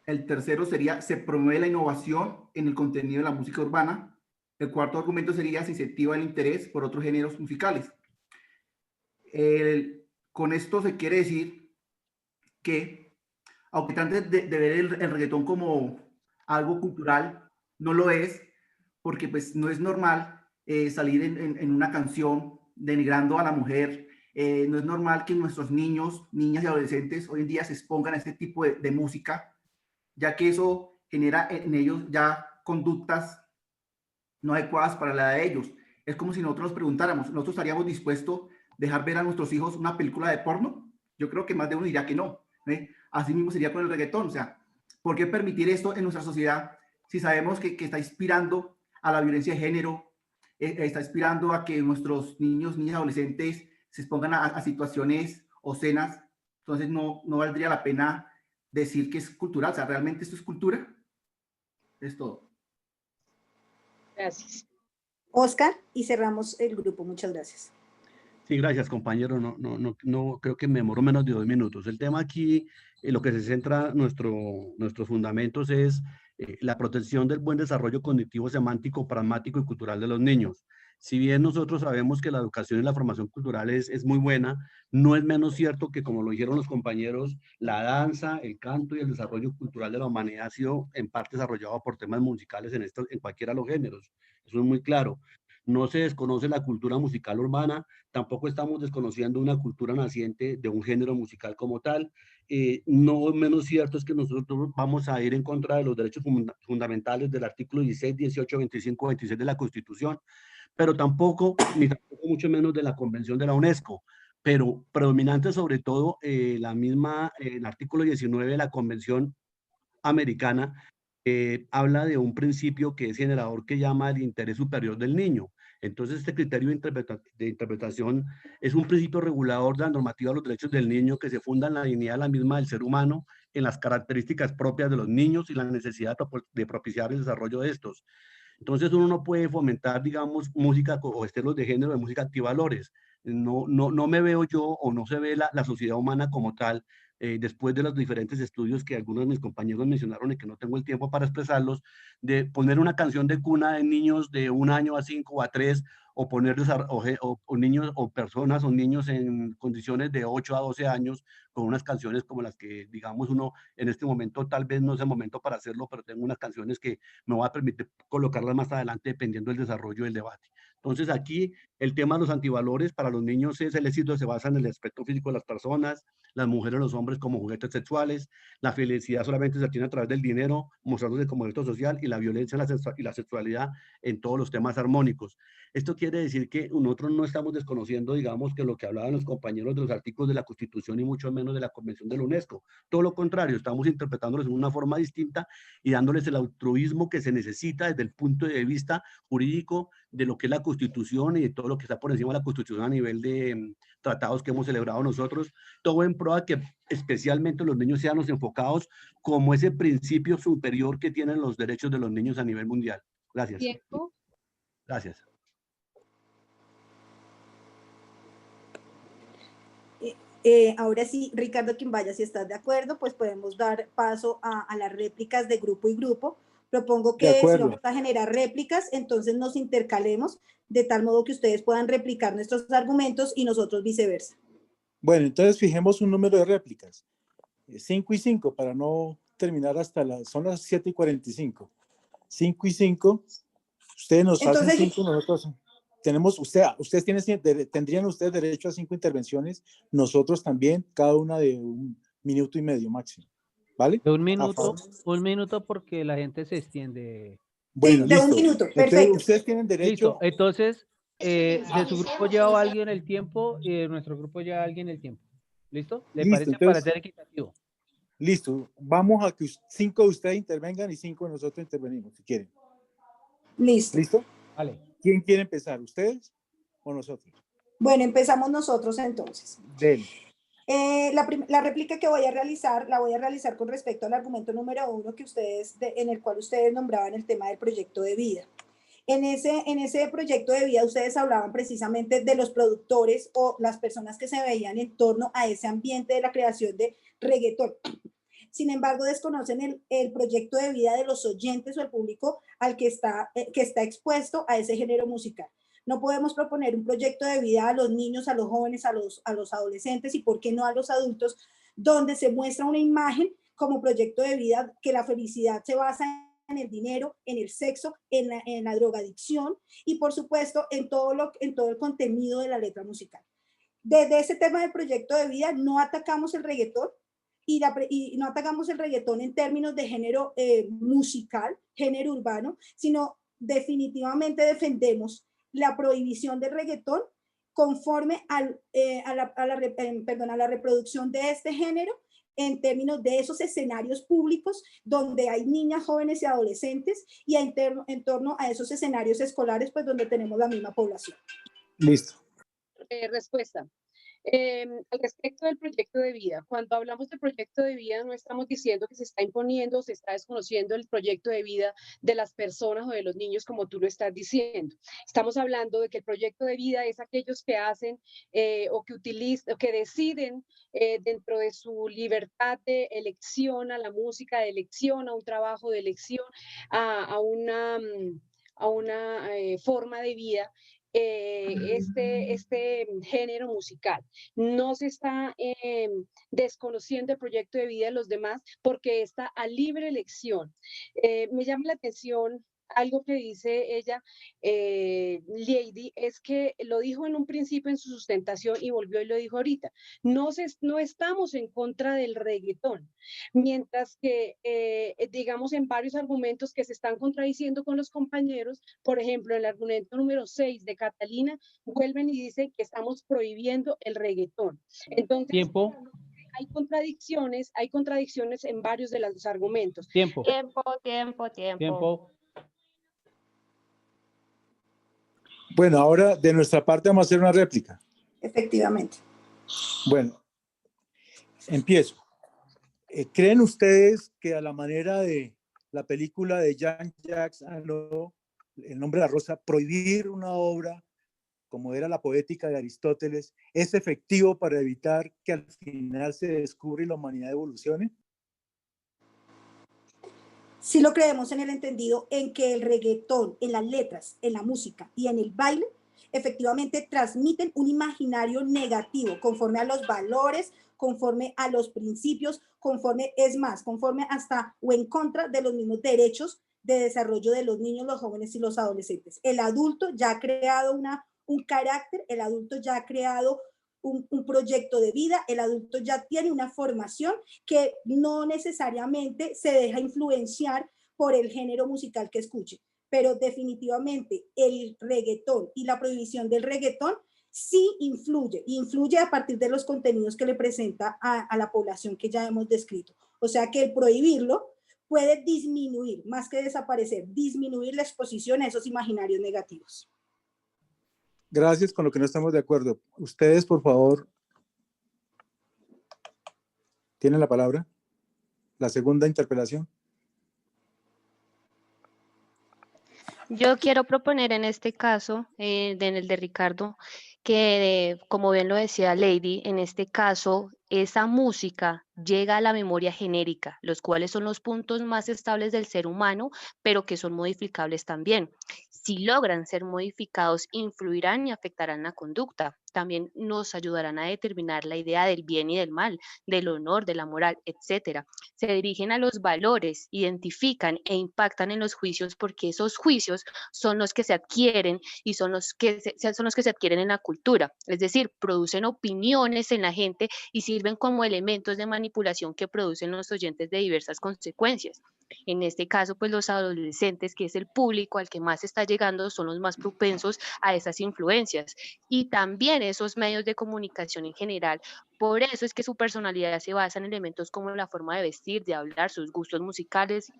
El tercero sería, se promueve la innovación en el contenido de la música urbana. El cuarto argumento sería, se incentiva el interés por otros géneros musicales. Con esto se quiere decir que, aunque antes de ver el reggaetón como algo cultural, no lo es, porque pues no es normal salir en una canción denigrando a la mujer. No es normal que nuestros niños, niñas y adolescentes hoy en día se expongan a este tipo de música, ya que eso genera en ellos ya conductas no adecuadas para la edad de ellos. Es como si nosotros nos preguntáramos, ¿nosotros estaríamos dispuestos a dejar ver a nuestros hijos una película de porno? Yo creo que más de uno diría que no. Así mismo sería con el reggaetón. O sea, ¿por qué permitir esto en nuestra sociedad si sabemos que está inspirando a la violencia de género, está inspirando a que nuestros niños, niñas, adolescentes se expongan a situaciones obscenas? Entonces no valdría la pena decir que es cultural. O sea, ¿realmente esto es cultura? Es todo. Gracias. Oscar, y cerramos el grupo. Muchas gracias. Sí, gracias, compañero. No creo que me demoro menos de 2 minutos. El tema aquí, lo que se centra nuestros fundamentos es la protección del buen desarrollo cognitivo, semántico, pragmático y cultural de los niños. Si bien nosotros sabemos que la educación y la formación cultural es muy buena, no es menos cierto que, como lo dijeron los compañeros, la danza, el canto y el desarrollo cultural de la humanidad ha sido en parte desarrollado por temas musicales en cualquiera de los géneros. Eso es muy claro. No se desconoce la cultura musical urbana, tampoco estamos desconociendo una cultura naciente de un género musical como tal. No menos cierto es que nosotros vamos a ir en contra de los derechos fundamentales del artículo 16, 18, 25, 26 de la Constitución, pero tampoco, ni tampoco mucho menos de la Convención de la UNESCO. Pero predominante sobre todo el artículo 19 de la Convención Americana, habla de un principio que es generador, que llama el interés superior del niño. Entonces, este criterio de interpretación es un principio regulador de la normativa de los derechos del niño que se funda en la dignidad la misma del ser humano, en las características propias de los niños y la necesidad de propiciar el desarrollo de estos. Entonces, uno no puede fomentar, digamos, música o estilos de género de música antivalores. No me veo yo, o no se ve la sociedad humana como tal, después de los diferentes estudios que algunos de mis compañeros mencionaron y que no tengo el tiempo para expresarlos, de poner una canción de cuna de niños de 1 año a 5 o a 3, o poner o niños o personas o niños en condiciones de 8 a 12 años con unas canciones como las que, digamos, uno en este momento, tal vez no es el momento para hacerlo, pero tengo unas canciones que me va a permitir colocarlas más adelante dependiendo del desarrollo del debate. Entonces aquí el tema de los antivalores para los niños es el éxito, se basa en el aspecto físico de las personas, las mujeres, los hombres como juguetes sexuales, la felicidad solamente se obtiene a través del dinero, mostrándose como objeto social, y la violencia y la sexualidad en todos los temas armónicos. Esto quiere decir que nosotros no estamos desconociendo, digamos, que lo que hablaban los compañeros de los artículos de la Constitución y mucho menos de la Convención de la UNESCO. Todo lo contrario, estamos interpretándolos de una forma distinta y dándoles el altruismo que se necesita desde el punto de vista jurídico de lo que es la Constitución y de todo lo que está por encima de la Constitución a nivel de tratados que hemos celebrado nosotros, todo en pro de que especialmente los niños sean los enfocados como ese principio superior que tienen los derechos de los niños a nivel mundial. Gracias. Tiempo. Gracias. Ahora sí, Ricardo Quimbaya, si estás de acuerdo, pues podemos dar paso a las réplicas de grupo y grupo. Propongo que si vamos a generar réplicas, entonces nos intercalemos de tal modo que ustedes puedan replicar nuestros argumentos y nosotros viceversa. Bueno, entonces fijemos un número de réplicas. 5 y 5 para no terminar son las 7:45. 5 y 5. Ustedes nos hacen 5, nosotros tenemos, ustedes tendrían ustedes derecho a 5 intervenciones, nosotros también, cada una de 1 minuto y medio máximo. ¿Vale? De un minuto porque la gente se extiende. Bueno, Sí, de un listo. minuto, Entonces, perfecto. ustedes tienen derecho. Listo, entonces, de su grupo lleva alguien el tiempo y de nuestro grupo lleva alguien el tiempo. ¿Listo? ¿Le Listo, parece para entonces, ser equitativo? listo. Vamos a que 5 de ustedes intervengan y 5 de nosotros intervenimos, si quieren. Listo. ¿Listo? Vale. ¿Quién quiere empezar? ¿Ustedes o nosotros? Bueno, empezamos nosotros entonces. Dele. La réplica que voy a realizar, la voy a realizar con respecto al argumento número 1 que ustedes, en el cual ustedes nombraban el tema del proyecto de vida. En ese proyecto de vida ustedes hablaban precisamente de los productores o las personas que se veían en torno a ese ambiente de la creación de reggaetón. Sin embargo, desconocen el proyecto de vida de los oyentes o el público al que está expuesto a ese género musical. No podemos proponer un proyecto de vida a los niños, a los jóvenes, a los adolescentes y, ¿por qué no, a los adultos, donde se muestra una imagen como proyecto de vida que la felicidad se basa en el dinero, en el sexo, en la drogadicción y, por supuesto, en todo el contenido de la letra musical? Desde ese tema del proyecto de vida no atacamos el reggaetón y no atacamos el reggaetón en términos de género musical, género urbano, sino definitivamente defendemos la prohibición del reggaetón conforme a la reproducción de este género en términos de esos escenarios públicos donde hay niñas, jóvenes y adolescentes y en torno a esos escenarios escolares, pues donde tenemos la misma población. Listo. Respuesta. Al respecto del proyecto de vida, cuando hablamos de proyecto de vida no estamos diciendo que se está imponiendo o se está desconociendo el proyecto de vida de las personas o de los niños como tú lo estás diciendo. Estamos hablando de que el proyecto de vida es aquellos que hacen o que utilizan o que deciden dentro de su libertad de elección a la música, de elección a un trabajo, de elección a una forma de vida. Este género musical. No se está desconociendo el proyecto de vida de los demás porque está a libre elección. Me llama la atención algo que dice ella, Lady, es que lo dijo en un principio en su sustentación y volvió y lo dijo ahorita. No estamos en contra del reggaetón, mientras que, digamos, en varios argumentos que se están contradiciendo con los compañeros, por ejemplo, el argumento número 6 de Catalina, vuelven y dicen que estamos prohibiendo el reggaetón. Entonces, tiempo. Hay contradicciones en varios de los argumentos. Tiempo. Tiempo. Bueno, ahora de nuestra parte vamos a hacer una réplica. Efectivamente. Bueno, empiezo. ¿Creen ustedes que a la manera de la película de Jean-Jacques Annaud, El nombre de la rosa, prohibir una obra como era la Poética de Aristóteles, es efectivo para evitar que al final se descubra y la humanidad evolucione? Sí lo creemos en el entendido en que el reggaetón, en las letras, en la música y en el baile, efectivamente transmiten un imaginario negativo conforme a los valores, conforme a los principios, conforme hasta o en contra de los mismos derechos de desarrollo de los niños, los jóvenes y los adolescentes. El adulto ya ha creado un carácter, el adulto ya ha creado un proyecto de vida, el adulto ya tiene una formación que no necesariamente se deja influenciar por el género musical que escuche, pero definitivamente el reggaetón y la prohibición del reggaetón sí influye a partir de los contenidos que le presenta a la población que ya hemos descrito. O sea que el prohibirlo puede disminuir, más que desaparecer, disminuir la exposición a esos imaginarios negativos. Gracias, con lo que no estamos de acuerdo. Ustedes, por favor, tienen la palabra. La segunda interpelación. Yo quiero proponer en este caso, en el de Ricardo, que como bien lo decía Lady, en este caso esa música llega a la memoria genérica, los cuales son los puntos más estables del ser humano, pero que son modificables también. Si logran ser modificados, influirán y afectarán la conducta. También nos ayudarán a determinar la idea del bien y del mal, del honor, de la moral, etc. Se dirigen a los valores, identifican e impactan en los juicios porque esos juicios son los que se adquieren y son los que se adquieren en la cultura. Es decir, producen opiniones en la gente y sirven como elementos de manipulación manipulación que producen los oyentes de diversas consecuencias. En este caso, pues los adolescentes, que es el público al que más está llegando, son los más propensos a esas influencias, y también esos medios de comunicación en general. Por eso es que su personalidad se basa en elementos como la forma de vestir, de hablar, sus gustos musicales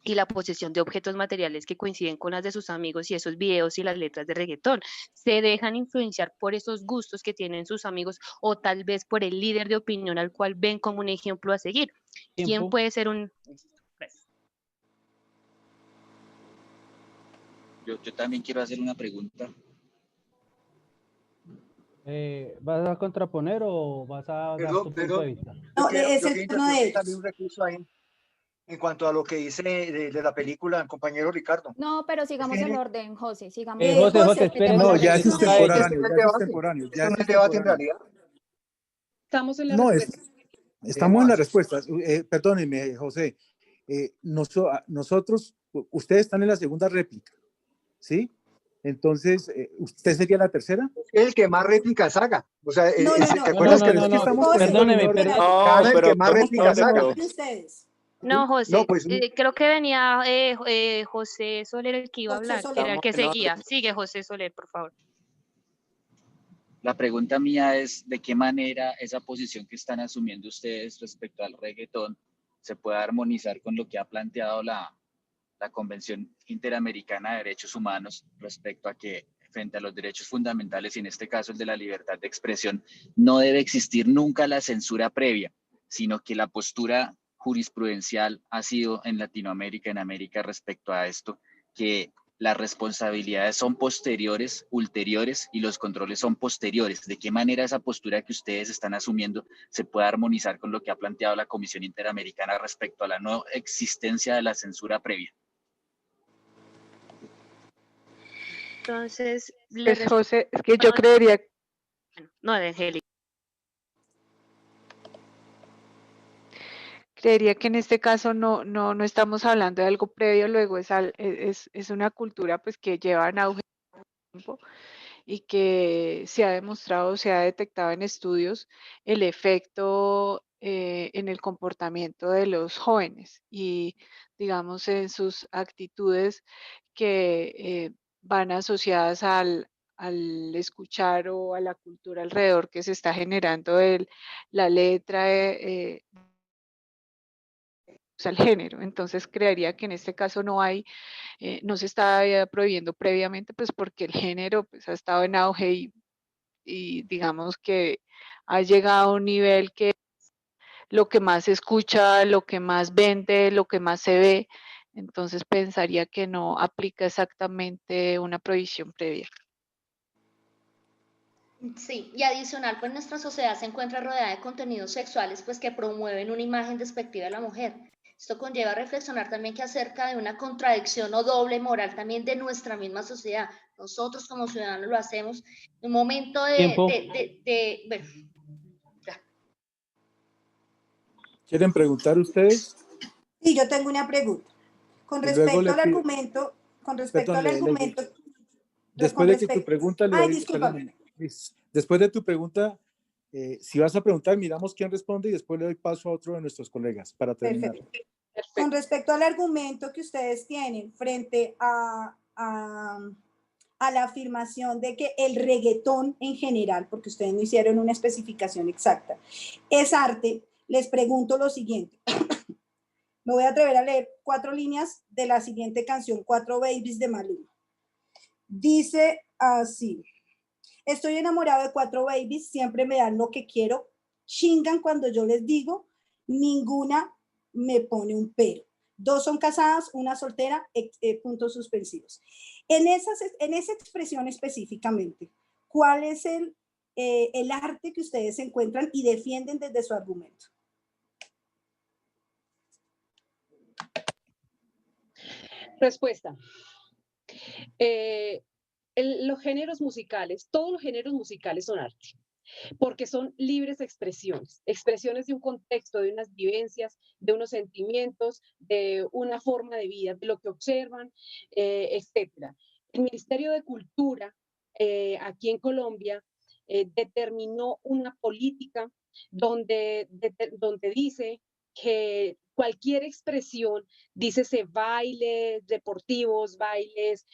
y la posesión de objetos materiales que coinciden con las de sus amigos, y esos videos y las letras de reggaetón se dejan influenciar por esos gustos que tienen sus amigos, o tal vez por el líder de opinión al cual ven como un ejemplo a seguir. ¿Quién puede ser un...? Yo también quiero hacer una pregunta. ¿Vas a contraponer o vas a dar tu punto de vista? No, es Yo el quiero turno de interrumpir ellos. también un recurso ahí en cuanto a lo que dice de la película el compañero Ricardo. No, pero sigamos que- el orden, José, sigamos. José, espere. No, ya eso es Este extemporáneo, no es ya es debate. extemporáneo. Esto no es debate en realidad. Estamos en la No, respuesta. estamos en las respuestas. Perdónenme, José. Nosotros, ustedes están en la segunda réplica, ¿sí? Entonces, ¿usted sería la tercera? El que más réplicas haga. O sea, No, ¿te acuerdas que es que estamos perdóneme, Cada el que más réplicas haga? Ustedes. No, José, No, pues, creo que venía José Soler el que iba a José hablar, que Soler. era el que Estamos en seguía. orden. Sigue, José Soler, por favor. La pregunta mía es, ¿de qué manera esa posición que están asumiendo ustedes respecto al reggaetón se puede armonizar con lo que ha planteado la Convención Interamericana de Derechos Humanos respecto a que frente a los derechos fundamentales, y en este caso el de la libertad de expresión, no debe existir nunca la censura previa, sino que la postura jurisprudencial ha sido en Latinoamérica, en América, respecto a esto, que las responsabilidades son posteriores, ulteriores, y los controles son posteriores? ¿De qué manera esa postura que ustedes están asumiendo se puede armonizar con lo que ha planteado la Comisión Interamericana respecto a la no existencia de la censura previa? Entonces, Pues José, es que yo creería, no, de Angélica. creería que en este caso no estamos hablando de algo previo, luego es una cultura pues que lleva en auge tiempo y que se ha demostrado, se ha detectado en estudios el efecto en el comportamiento de los jóvenes y digamos en sus actitudes que van asociadas al escuchar o a la cultura alrededor que se está generando la letra, al género. Entonces creería que en este caso no se está prohibiendo previamente, pues porque el género pues, ha estado en auge y digamos que ha llegado a un nivel que lo que más se escucha, lo que más vende, lo que más se ve. Entonces pensaría que no aplica exactamente una prohibición previa. Sí, y adicional, pues nuestra sociedad se encuentra rodeada de contenidos sexuales pues que promueven una imagen despectiva de la mujer. Esto conlleva a reflexionar también que acerca de una contradicción o doble moral también de nuestra misma sociedad. Nosotros como ciudadanos lo hacemos en un momento bueno, ya. ¿Quieren preguntar ustedes? Sí, yo tengo una pregunta. Con Y luego respecto le al pido- argumento, con respecto Perdón, al argumento, después de que tu pregunta, le Ay, doy, discúlpame. después de tu pregunta, si vas a preguntar, miramos quién responde y después le doy paso a otro de nuestros colegas para terminar. Perfecto. Con respecto al argumento que ustedes tienen frente a la afirmación de que el reggaetón en general, porque ustedes no hicieron una especificación exacta, es arte, les pregunto lo siguiente. Me voy a atrever a leer 4 líneas de la siguiente canción, 4 Babies de Maluma. Dice así: estoy enamorado de 4 babies, siempre me dan lo que quiero, chingan cuando yo les digo, ninguna me pone un pero. 2 son casadas, una soltera, puntos suspensivos. En esa expresión específicamente, ¿cuál es el arte que ustedes encuentran y defienden desde su argumento? Respuesta. Los géneros musicales, todos los géneros musicales son arte, porque son libres expresiones de un contexto, de unas vivencias, de unos sentimientos, de una forma de vida, de lo que observan, etc. El Ministerio de Cultura aquí en Colombia determinó una política donde dice que cualquier expresión, dícese bailes deportivos, bailes,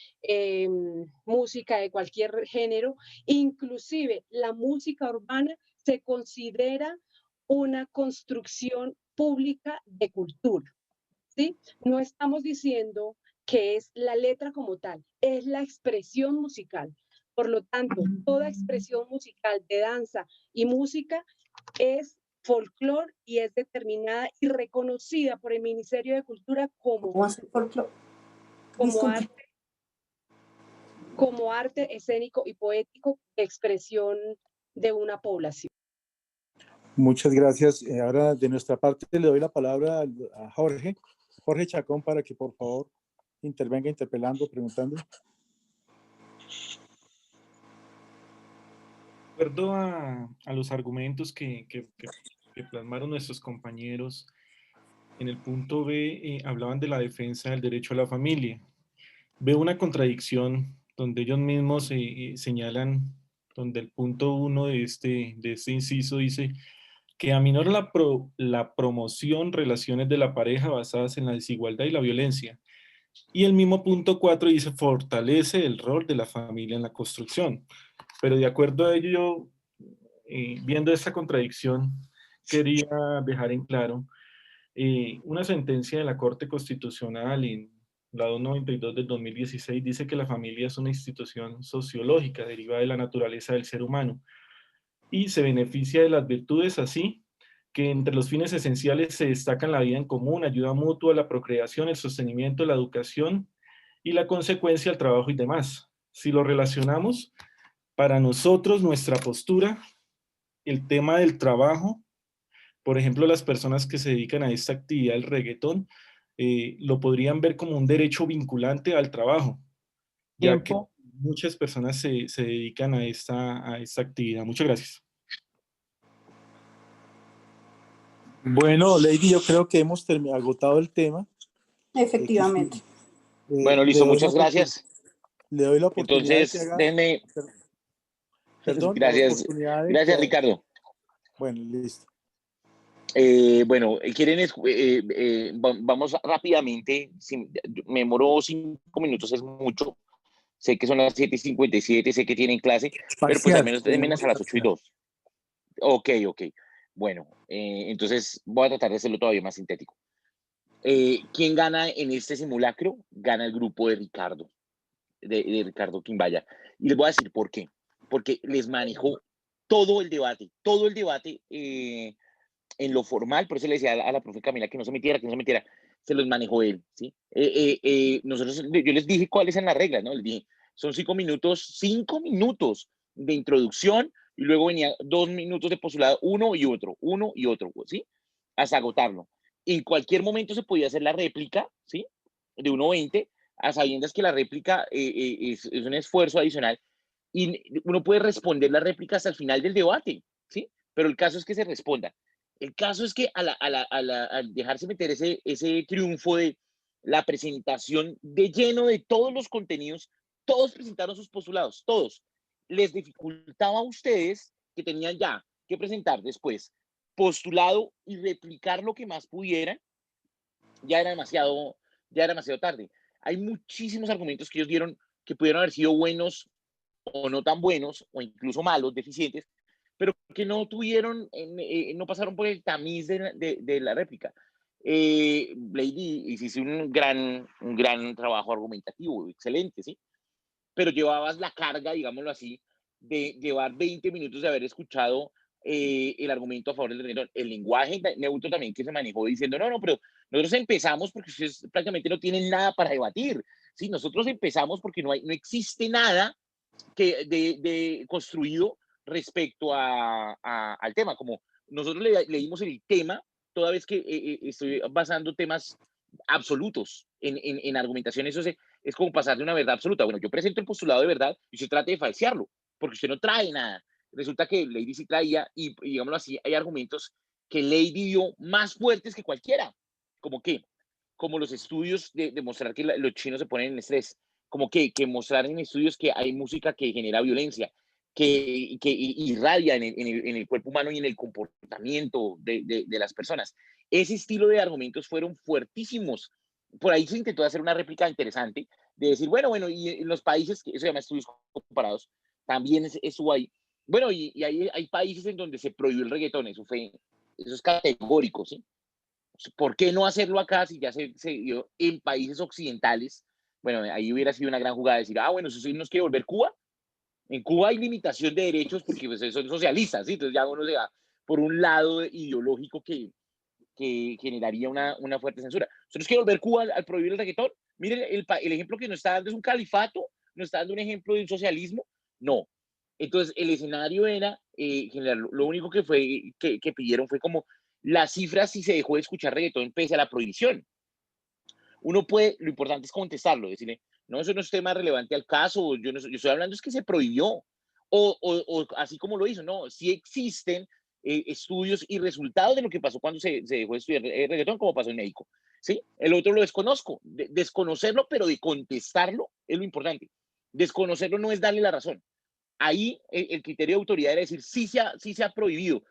música de cualquier género, inclusive la música urbana se considera una construcción pública de cultura, ¿sí? No estamos diciendo que es la letra como tal, es la expresión musical. Por lo tanto, toda expresión musical de danza y música es folclore y es determinada y reconocida por el Ministerio de Cultura como arte escénico y poético de expresión de una población. Muchas gracias. Ahora de nuestra parte le doy la palabra a Jorge Chacón, para que por favor intervenga interpelando, preguntando. De acuerdo a los argumentos que plasmaron nuestros compañeros, en el punto B hablaban de la defensa del derecho a la familia. Veo una contradicción donde ellos mismos señalan, donde el punto 1 de este inciso dice que aminora la promoción relaciones de la pareja basadas en la desigualdad y la violencia. Y el mismo punto 4 dice fortalece el rol de la familia en la construcción. Pero de acuerdo a ello, viendo esta contradicción, quería dejar en claro una sentencia de la Corte Constitucional en la 292 del 2016 dice que la familia es una institución sociológica derivada de la naturaleza del ser humano y se beneficia de las virtudes así que entre los fines esenciales se destacan la vida en común, ayuda mutua, la procreación, el sostenimiento, la educación y la consecuencia al trabajo y demás. Si lo relacionamos, para nosotros nuestra postura, el tema del trabajo, por ejemplo, las personas que se dedican a esta actividad, el reggaetón, lo podrían ver como un derecho vinculante al trabajo, ya que muchas personas se dedican a esta actividad. Muchas gracias. Bueno, Lady, yo creo que hemos agotado el tema. Efectivamente. Bueno, listo, muchas gracias. Le doy la oportunidad. Entonces, déjenme... Perdón, gracias, gracias Ricardo. Bueno, listo. Bueno, vamos rápidamente, me demoró 5 minutos, es mucho. Sé que son las 7:57, sé que tienen clase, pero pues al menos denme hasta las 8:02. Ok. Bueno, entonces voy a tratar de hacerlo todavía más sintético. ¿Quién gana en este simulacro? Gana el grupo de Ricardo, de Ricardo Quimbaya. Y les voy a decir por qué. Porque les manejó todo el debate en lo formal, por eso le decía a la profe Camila que no se metiera, se los manejó él, ¿sí? Yo les dije cuáles eran las reglas, ¿no? Les dije, son 5 minutos de introducción, y luego venía 2 minutos de postulado, uno y otro, ¿sí? Hasta agotarlo. En cualquier momento se podía hacer la réplica, ¿sí? De 1:20, a sabiendas que la réplica es un esfuerzo adicional, y uno puede responder la réplica hasta el final del debate, ¿sí? Pero el caso es que se responda. El caso es que al dejarse meter ese triunfo de la presentación de lleno de todos los contenidos, todos presentaron sus postulados, todos. Les dificultaba a ustedes que tenían ya que presentar después postulado y replicar lo que más pudieran, ya era demasiado tarde. Hay muchísimos argumentos que ellos dieron que pudieron haber sido buenos o no tan buenos, o incluso malos, deficientes, pero que no no pasaron por el tamiz de la réplica. Lady, hiciste un gran trabajo argumentativo, excelente, ¿sí? Pero llevabas la carga, digámoslo así, de llevar 20 minutos de haber escuchado el argumento a favor del reggaetón. El lenguaje neutro también que se manejó diciendo, no, pero nosotros empezamos porque ustedes prácticamente no tienen nada para debatir, ¿sí? Nosotros empezamos porque no existe nada de construido respecto al tema, como nosotros leímos el tema, toda vez que estoy basando temas absolutos en argumentación, eso es como pasar de una verdad absoluta. Bueno, yo presento el postulado de verdad y usted trate de falsearlo, porque usted no trae nada. Resulta que Lady sí traía, y digámoslo así, hay argumentos que Lady dio más fuertes que cualquiera. ¿Como qué? Como los estudios de mostrar que los chinos se ponen en estrés, como que mostrar en estudios que hay música que genera violencia, que irradia en el cuerpo humano y en el comportamiento de las personas. Ese estilo de argumentos fueron fuertísimos. Por ahí se intentó hacer una réplica interesante de decir, bueno, y en los países, que eso se llama estudios comparados, también estuvo ahí. Bueno, y hay países en donde se prohibió el reggaetón, eso es categórico, ¿sí? ¿Por qué no hacerlo acá si ya se dio en países occidentales? Bueno, ahí hubiera sido una gran jugada decir, bueno, eso sí nos quiere volver Cuba. En Cuba hay limitación de derechos porque pues, son socialistas, ¿sí? Entonces ya uno se va por un lado ideológico que generaría una fuerte censura. ¿Nosotros queremos volver Cuba al prohibir el reggaetón? Miren, el ejemplo que nos está dando es un califato, nos está dando un ejemplo de un socialismo. No. Entonces, el escenario era, general, lo único que pidieron fue como las cifras si se dejó de escuchar reggaetón pese a la prohibición. Uno puede, lo importante es contestarlo, decirle, no, eso no es tema relevante al caso, yo estoy hablando es que se prohibió, o así como lo hizo, no, sí existen estudios y resultados de lo que pasó cuando se dejó de estudiar reggaetón, como pasó en México, ¿sí? El otro lo desconozco, desconocerlo, pero de contestarlo es lo importante. Desconocerlo no es darle la razón. Ahí el criterio de autoridad era decir, sí se ha prohibido,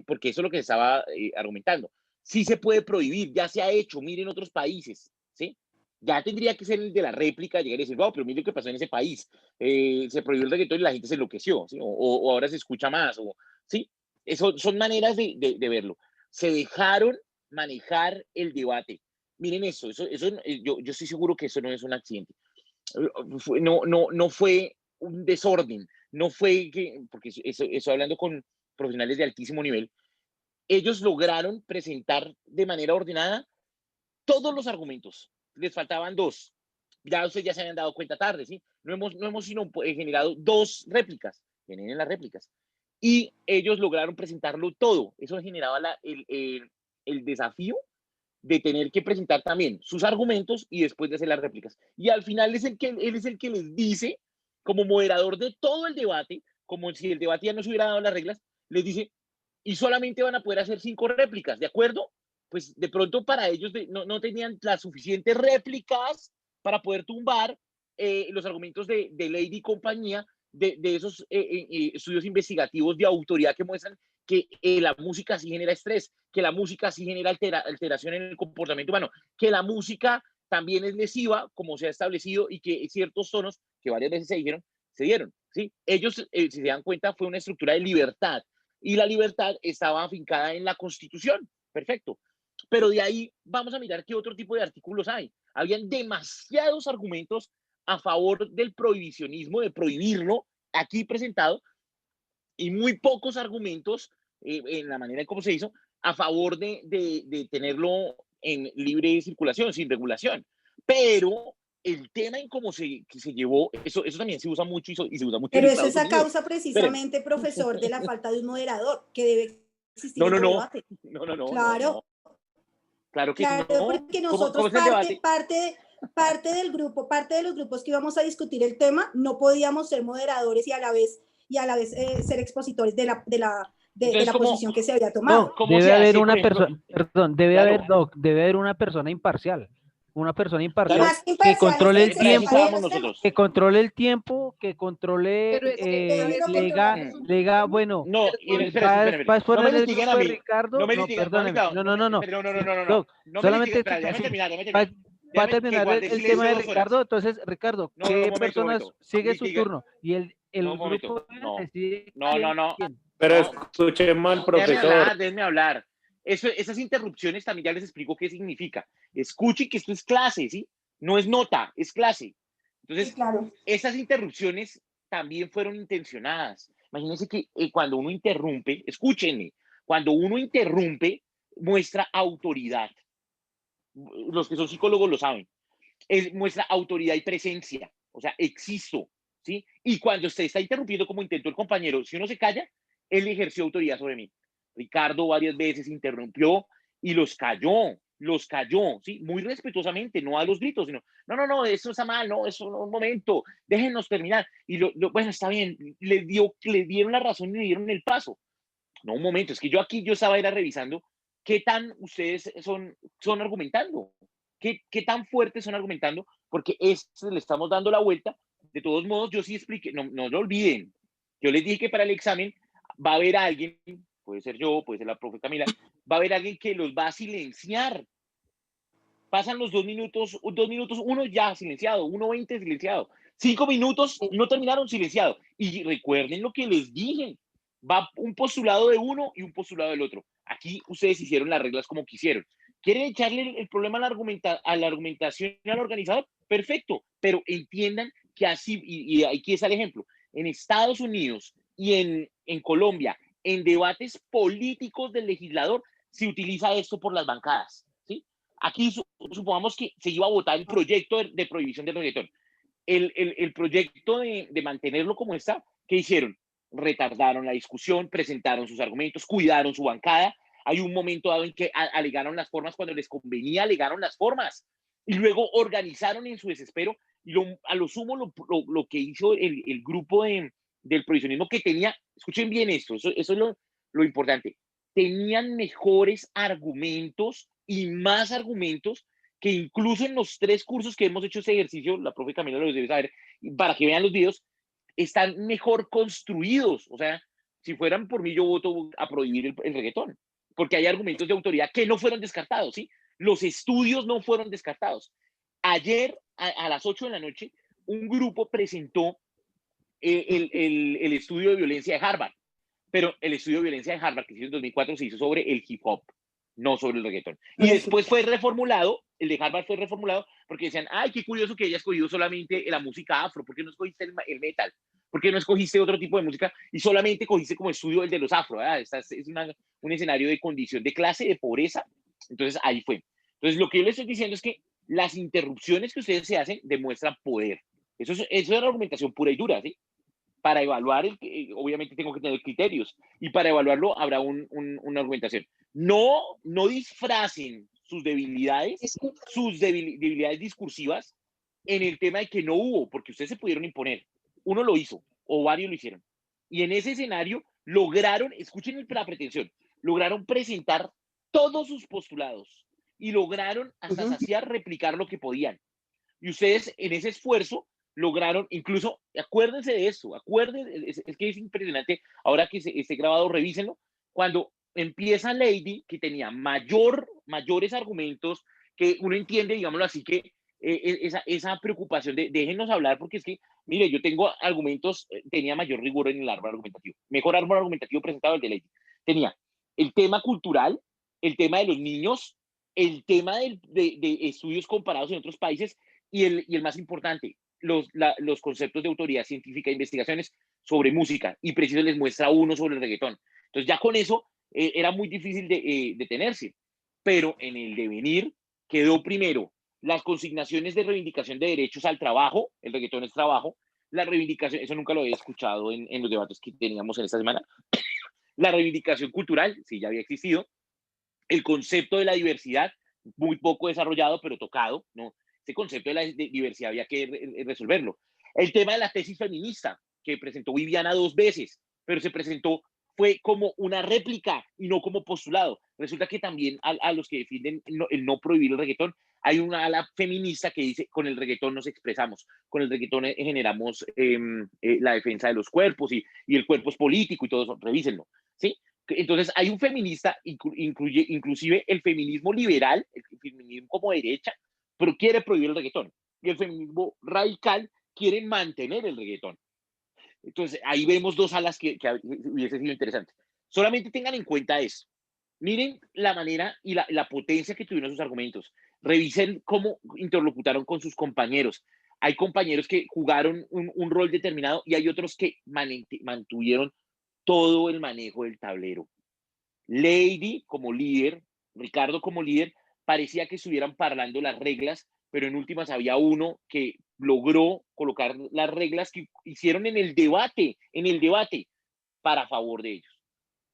porque eso es lo que se estaba argumentando. Sí se puede prohibir, ya se ha hecho, miren otros países, ¿sí? Ya tendría que ser el de la réplica, llegar y decir, wow, pero miren lo que pasó en ese país. Se prohibió el reggaetón y la gente se enloqueció, ¿sí? O ahora se escucha más, ¿sí? Eso son maneras de verlo. Se dejaron manejar el debate. Miren eso yo estoy seguro que eso no es un accidente. No fue un desorden, no fue que, porque eso hablando con profesionales de altísimo nivel, ellos lograron presentar de manera ordenada todos los argumentos. Les faltaban 2. Ya ustedes ya se habían dado cuenta tarde, ¿sí? No hemos sino generado 2 réplicas. Tienen las réplicas. Y ellos lograron presentarlo todo. Eso generaba el desafío de tener que presentar también sus argumentos y después de hacer las réplicas. Y al final él es el que les dice, como moderador de todo el debate, como si el debate ya no se hubiera dado las reglas, les dice, y solamente van a poder hacer 5 réplicas, ¿de acuerdo? Pues de pronto para ellos no tenían las suficientes réplicas para poder tumbar los argumentos de Lady y compañía de esos estudios investigativos de autoridad que muestran que la música sí genera estrés, que la música sí genera alteración en el comportamiento humano, que la música también es lesiva, como se ha establecido, y que ciertos tonos que varias veces se dieron, ¿sí? Ellos, si se dan cuenta, fue una estructura de libertad, y la libertad estaba afincada en la Constitución, perfecto. Pero de ahí vamos a mirar qué otro tipo de artículos hay. Habían demasiados argumentos a favor del prohibicionismo, de prohibirlo, aquí presentado, y muy pocos argumentos en la manera en cómo se hizo a favor de tenerlo en libre circulación, sin regulación. Pero el tema en cómo se llevó, eso también se usa mucho y se usa mucho. Pero eso es a causa precisamente, profesor, de la falta de un moderador que debe existir en el debate. No. Claro. Claro que claro, no. Porque nosotros parte del grupo, parte de los grupos que íbamos a discutir el tema, no podíamos ser moderadores y a la vez ser expositores de la posición que se había tomado. No, debe haber una persona, perdón, debe haber una persona imparcial. Una persona imparcial que controle el tiempo, que controle el tiempo, que controle, bueno, no, para poner el grupo de Ricardo, solamente va a terminar el tema de Ricardo, entonces, Ricardo, ¿qué personas sigue su turno? Y el grupo decide. No. Pero escuchemos al profesor. Déjenme hablar. Esas interrupciones también ya les explico qué significa. Escuchen que esto es clase, ¿sí? No es nota, es clase. Entonces, sí, claro. Esas interrupciones también fueron intencionadas. Imagínense que cuando uno interrumpe, escúchenme, cuando uno interrumpe, muestra autoridad. Los que son psicólogos lo saben. Muestra autoridad y presencia. O sea, existo, ¿sí? Y cuando usted está interrumpiendo, como intentó el compañero, si uno se calla, él ejerció autoridad sobre mí. Ricardo varias veces interrumpió y los cayó, ¿sí? Muy respetuosamente, no a los gritos, sino, no, eso está mal, no, eso no, un momento, déjenos terminar. Y bueno, está bien, le dieron la razón y le dieron el paso. No, un momento, es que yo estaba revisando qué tan ustedes son argumentando, qué tan fuertes son argumentando, porque le estamos dando la vuelta. De todos modos, yo sí expliqué, no lo olviden, Yo les dije que para el examen va a haber alguien, puede ser yo, puede ser la profe Camila, va a haber alguien que los va a silenciar. Pasan los 2 minutos, uno ya silenciado, 1:20 silenciado. 5 minutos, no terminaron silenciado. Y recuerden lo que les dije, va un postulado de uno y un postulado del otro. Aquí ustedes hicieron las reglas como quisieron. ¿Quieren echarle el problema a la argumentación y al organizador? Perfecto, pero entiendan que así, y aquí está el ejemplo, en Estados Unidos y en Colombia, en debates políticos del legislador, se utiliza esto por las bancadas, ¿sí? Aquí supongamos que se iba a votar el proyecto de prohibición del reggaetón. El proyecto de mantenerlo como está, ¿qué hicieron? Retardaron la discusión, presentaron sus argumentos, cuidaron su bancada. Hay un momento dado en que alegaron las formas cuando les convenía, alegaron las formas. Y luego organizaron en su desespero. Y a lo sumo lo que hizo el grupo del prohibicionismo que tenía, escuchen bien esto, eso es lo importante, tenían mejores argumentos y más argumentos que incluso en los 3 cursos que hemos hecho ese ejercicio, la profe Camila lo debe saber, para que vean los videos, están mejor construidos. O sea, si fueran por mí, yo voto a prohibir el reggaetón, porque hay argumentos de autoridad que no fueron descartados, ¿sí? Los estudios no fueron descartados. Ayer, a las 8 de la noche, un grupo presentó el estudio de violencia de Harvard, pero el estudio de violencia de Harvard que se hizo en 2004 se hizo sobre el hip hop, no sobre el reggaetón. Y después fue reformulado, el de Harvard fue reformulado porque decían, ay, qué curioso que haya escogido solamente la música afro, ¿por qué no escogiste el metal? ¿Por qué no escogiste otro tipo de música? Y solamente cogiste como estudio el de los afro, ¿verdad? Es un escenario de condición de clase, de pobreza. Entonces ahí fue. Entonces lo que yo les estoy diciendo es que las interrupciones que ustedes se hacen demuestran poder. Eso es la argumentación pura y dura, ¿sí? Para evaluar, obviamente tengo que tener criterios, y para evaluarlo habrá una argumentación. No disfracen sus debilidades discursivas en el tema de que no hubo, porque ustedes se pudieron imponer. Uno lo hizo, o varios lo hicieron. Y en ese escenario lograron, escuchen la pretensión, lograron presentar todos sus postulados y lograron hasta saciar replicar lo que podían. Y ustedes en ese esfuerzo lograron, incluso, acuérdense de eso, acuérdense, es que es impresionante, ahora que esté grabado, revísenlo, cuando empieza Lady, que tenía mayores argumentos, que uno entiende, digámoslo así, que esa preocupación de déjenos hablar, porque es que, mire, yo tengo argumentos, tenía mayor rigor en el árbol argumentativo, mejor árbol argumentativo presentado el de Lady. Tenía el tema cultural, el tema de los niños, el tema de estudios comparados en otros países, y el más importante, los conceptos de autoridad científica e investigaciones sobre música, y preciso les muestra uno sobre el reggaetón. Entonces ya con eso era muy difícil de detenerse, pero en el devenir quedó primero las consignaciones de reivindicación de derechos al trabajo, el reggaetón es trabajo, la reivindicación, eso nunca lo había escuchado en los debates que teníamos en esta semana, la reivindicación cultural, sí, ya había existido, el concepto de la diversidad, muy poco desarrollado, pero tocado, ¿no? Ese concepto de la diversidad había que resolverlo. El tema de la tesis feminista, que presentó Viviana 2 veces, pero se presentó, fue como una réplica y no como postulado. Resulta que también a los que defienden el no prohibir el reggaetón, hay una ala feminista que dice, con el reggaetón nos expresamos, con el reggaetón generamos la defensa de los cuerpos y el cuerpo es político y todo eso, revísenlo, ¿sí? Entonces hay un feminista, inclusive el feminismo liberal, el feminismo como derecha, pero quiere prohibir el reggaetón. Y el feminismo radical quiere mantener el reggaetón. Entonces, ahí vemos dos alas que hubiese sido interesante. Solamente tengan en cuenta eso. Miren la manera y la potencia que tuvieron sus argumentos. Revisen cómo interlocutaron con sus compañeros. Hay compañeros que jugaron un rol determinado y hay otros que mantuvieron todo el manejo del tablero. Lady como líder, Ricardo como líder, parecía que estuvieran parlando las reglas, pero en últimas había uno que logró colocar las reglas que hicieron en el debate para favor de ellos.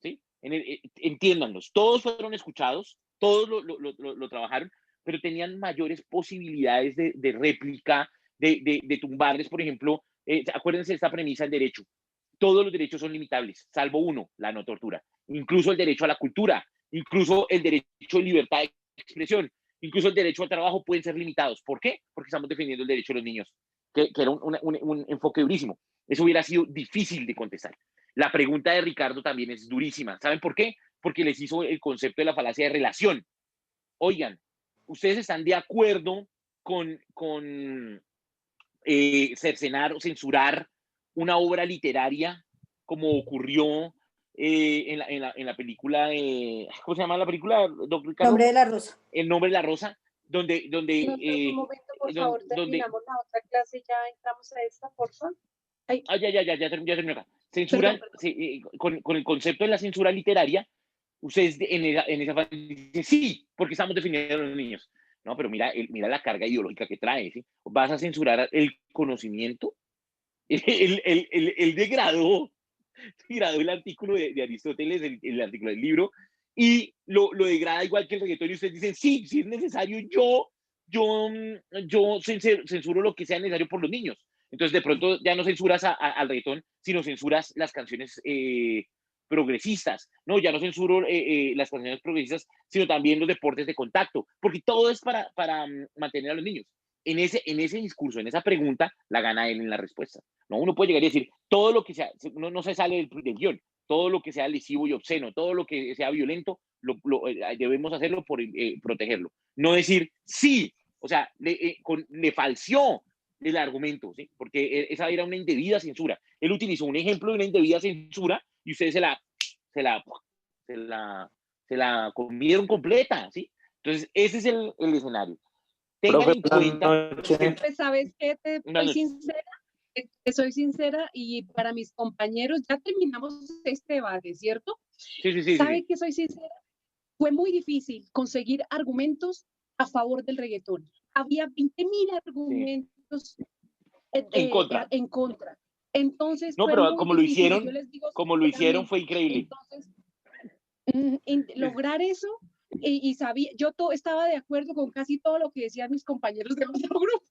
¿Sí? Entiéndanlos, todos fueron escuchados, todos lo trabajaron, pero tenían mayores posibilidades de réplica, de tumbarles, por ejemplo, acuérdense de esta premisa del derecho. Todos los derechos son limitables, salvo uno, la no tortura. Incluso el derecho a la cultura, incluso el derecho a libertad de expresión, incluso el derecho al trabajo pueden ser limitados. ¿Por qué? Porque estamos defendiendo el derecho de los niños, que era un enfoque durísimo. Eso hubiera sido difícil de contestar. La pregunta de Ricardo también es durísima. ¿Saben por qué? Porque les hizo el concepto de la falacia de relación. Oigan, ¿ustedes están de acuerdo con cercenar o censurar una obra literaria como ocurrió en la película de... ¿Cómo se llama la película, doctor Ricardo? Nombre de la Rosa. El Nombre de la Rosa, donde... No, un momento, por favor, terminamos la otra clase, ya entramos a esta, por favor. Ya terminó acá. Censuran, con el concepto de la censura literaria, ustedes en esa fase dicen, sí, porque estamos defendiendo a los niños. No, pero mira la carga ideológica que trae, ¿sí? ¿Vas a censurar el conocimiento? Él degradó el artículo de Aristóteles, el artículo del libro, y lo degrada igual que el reggaetón, y ustedes dicen, sí, si es necesario, yo censuro lo que sea necesario por los niños. Entonces, de pronto ya no censuras al reggaetón, sino censuras las canciones progresistas. No, ya no censuro las canciones progresistas, sino también los deportes de contacto, porque todo es para mantener a los niños. En ese discurso, en esa pregunta, la gana él en la respuesta. ¿No? Uno puede llegar y decir, todo lo que sea, no se sale del guión, todo lo que sea lesivo y obsceno, todo lo que sea violento, debemos hacerlo por protegerlo. No decir, sí, o sea, le falseó el argumento, ¿sí? Porque esa era una indebida censura. Él utilizó un ejemplo de una indebida censura y ustedes se la comieron completa, ¿sí? Entonces, ese es el escenario. Tengan en cuenta... ¿Sabes qué? Soy sincera y para mis compañeros, ya terminamos este debate, ¿cierto? Sí. ¿Sabe que soy sincera? Fue muy difícil conseguir argumentos a favor del reggaetón. Había 20.000 argumentos en contra. Entonces, no, pero como lo hicieron fue increíble. Entonces, lograr eso, y sabía, yo estaba de acuerdo con casi todo lo que decían mis compañeros del otro grupo,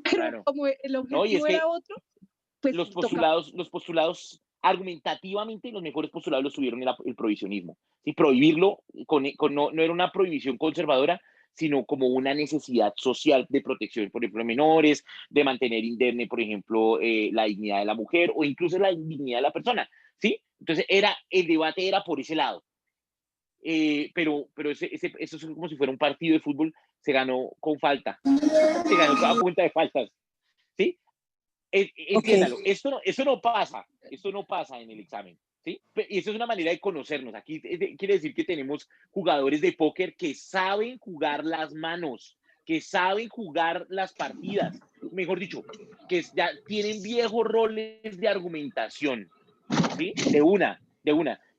pero claro, como el objetivo era otro, pues los postulados argumentativamente, los mejores postulados los tuvieron el prohibicionismo. ¿Sí? Prohibirlo no era una prohibición conservadora, sino como una necesidad social de protección, por ejemplo, de menores, de mantener indemne, por ejemplo, la dignidad de la mujer o incluso la dignidad de la persona, ¿sí? Entonces, el debate era por ese lado. Pero eso es como si fuera un partido de fútbol, se ganó con falta, se ganó a punta de faltas, ¿sí? Entiéndalo, esto no pasa en el examen, ¿sí? Y eso es una manera de conocernos. Aquí quiere decir que tenemos jugadores de póker que saben jugar las manos, que saben jugar las partidas, mejor dicho, que ya tienen viejos roles de argumentación, ¿sí? De una.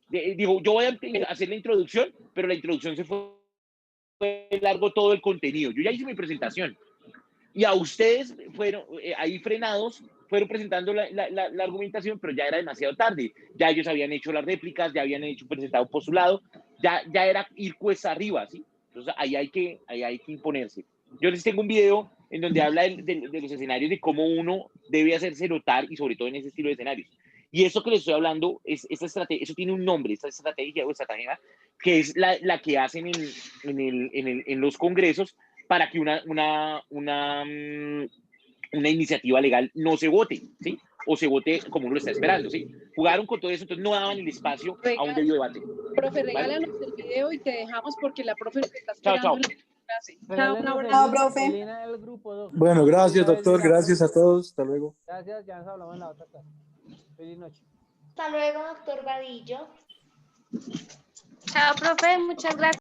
Digo, yo voy a hacer la introducción, pero la introducción se fue largo todo el contenido. Yo ya hice mi presentación. Y a ustedes fueron ahí frenados, fueron presentando la argumentación, pero ya era demasiado tarde. Ya ellos habían hecho las réplicas, ya habían presentado postulado, ya era ir cuesta arriba, ¿sí? Entonces ahí hay que imponerse. Yo les tengo un video en donde habla de los escenarios, de cómo uno debe hacerse notar y sobre todo en ese estilo de escenarios. Y eso que les estoy hablando, esta estrategia, eso tiene un nombre, esta estrategia o estrategia, que es la que hacen en los congresos para que una iniciativa legal no se vote, ¿sí? O se vote como uno lo está esperando, ¿sí? Jugaron con todo eso, entonces no daban el espacio a un debido debate. Profe, regálanos el video y te dejamos porque la profe nos está esperando. Chao. Chao, profe. Bueno, gracias, doctor. Gracias a todos. Hasta luego. Gracias, ya nos hablamos en la otra clase. Feliz noche. Hasta luego, doctor Vadillo. Chao, profe, muchas gracias.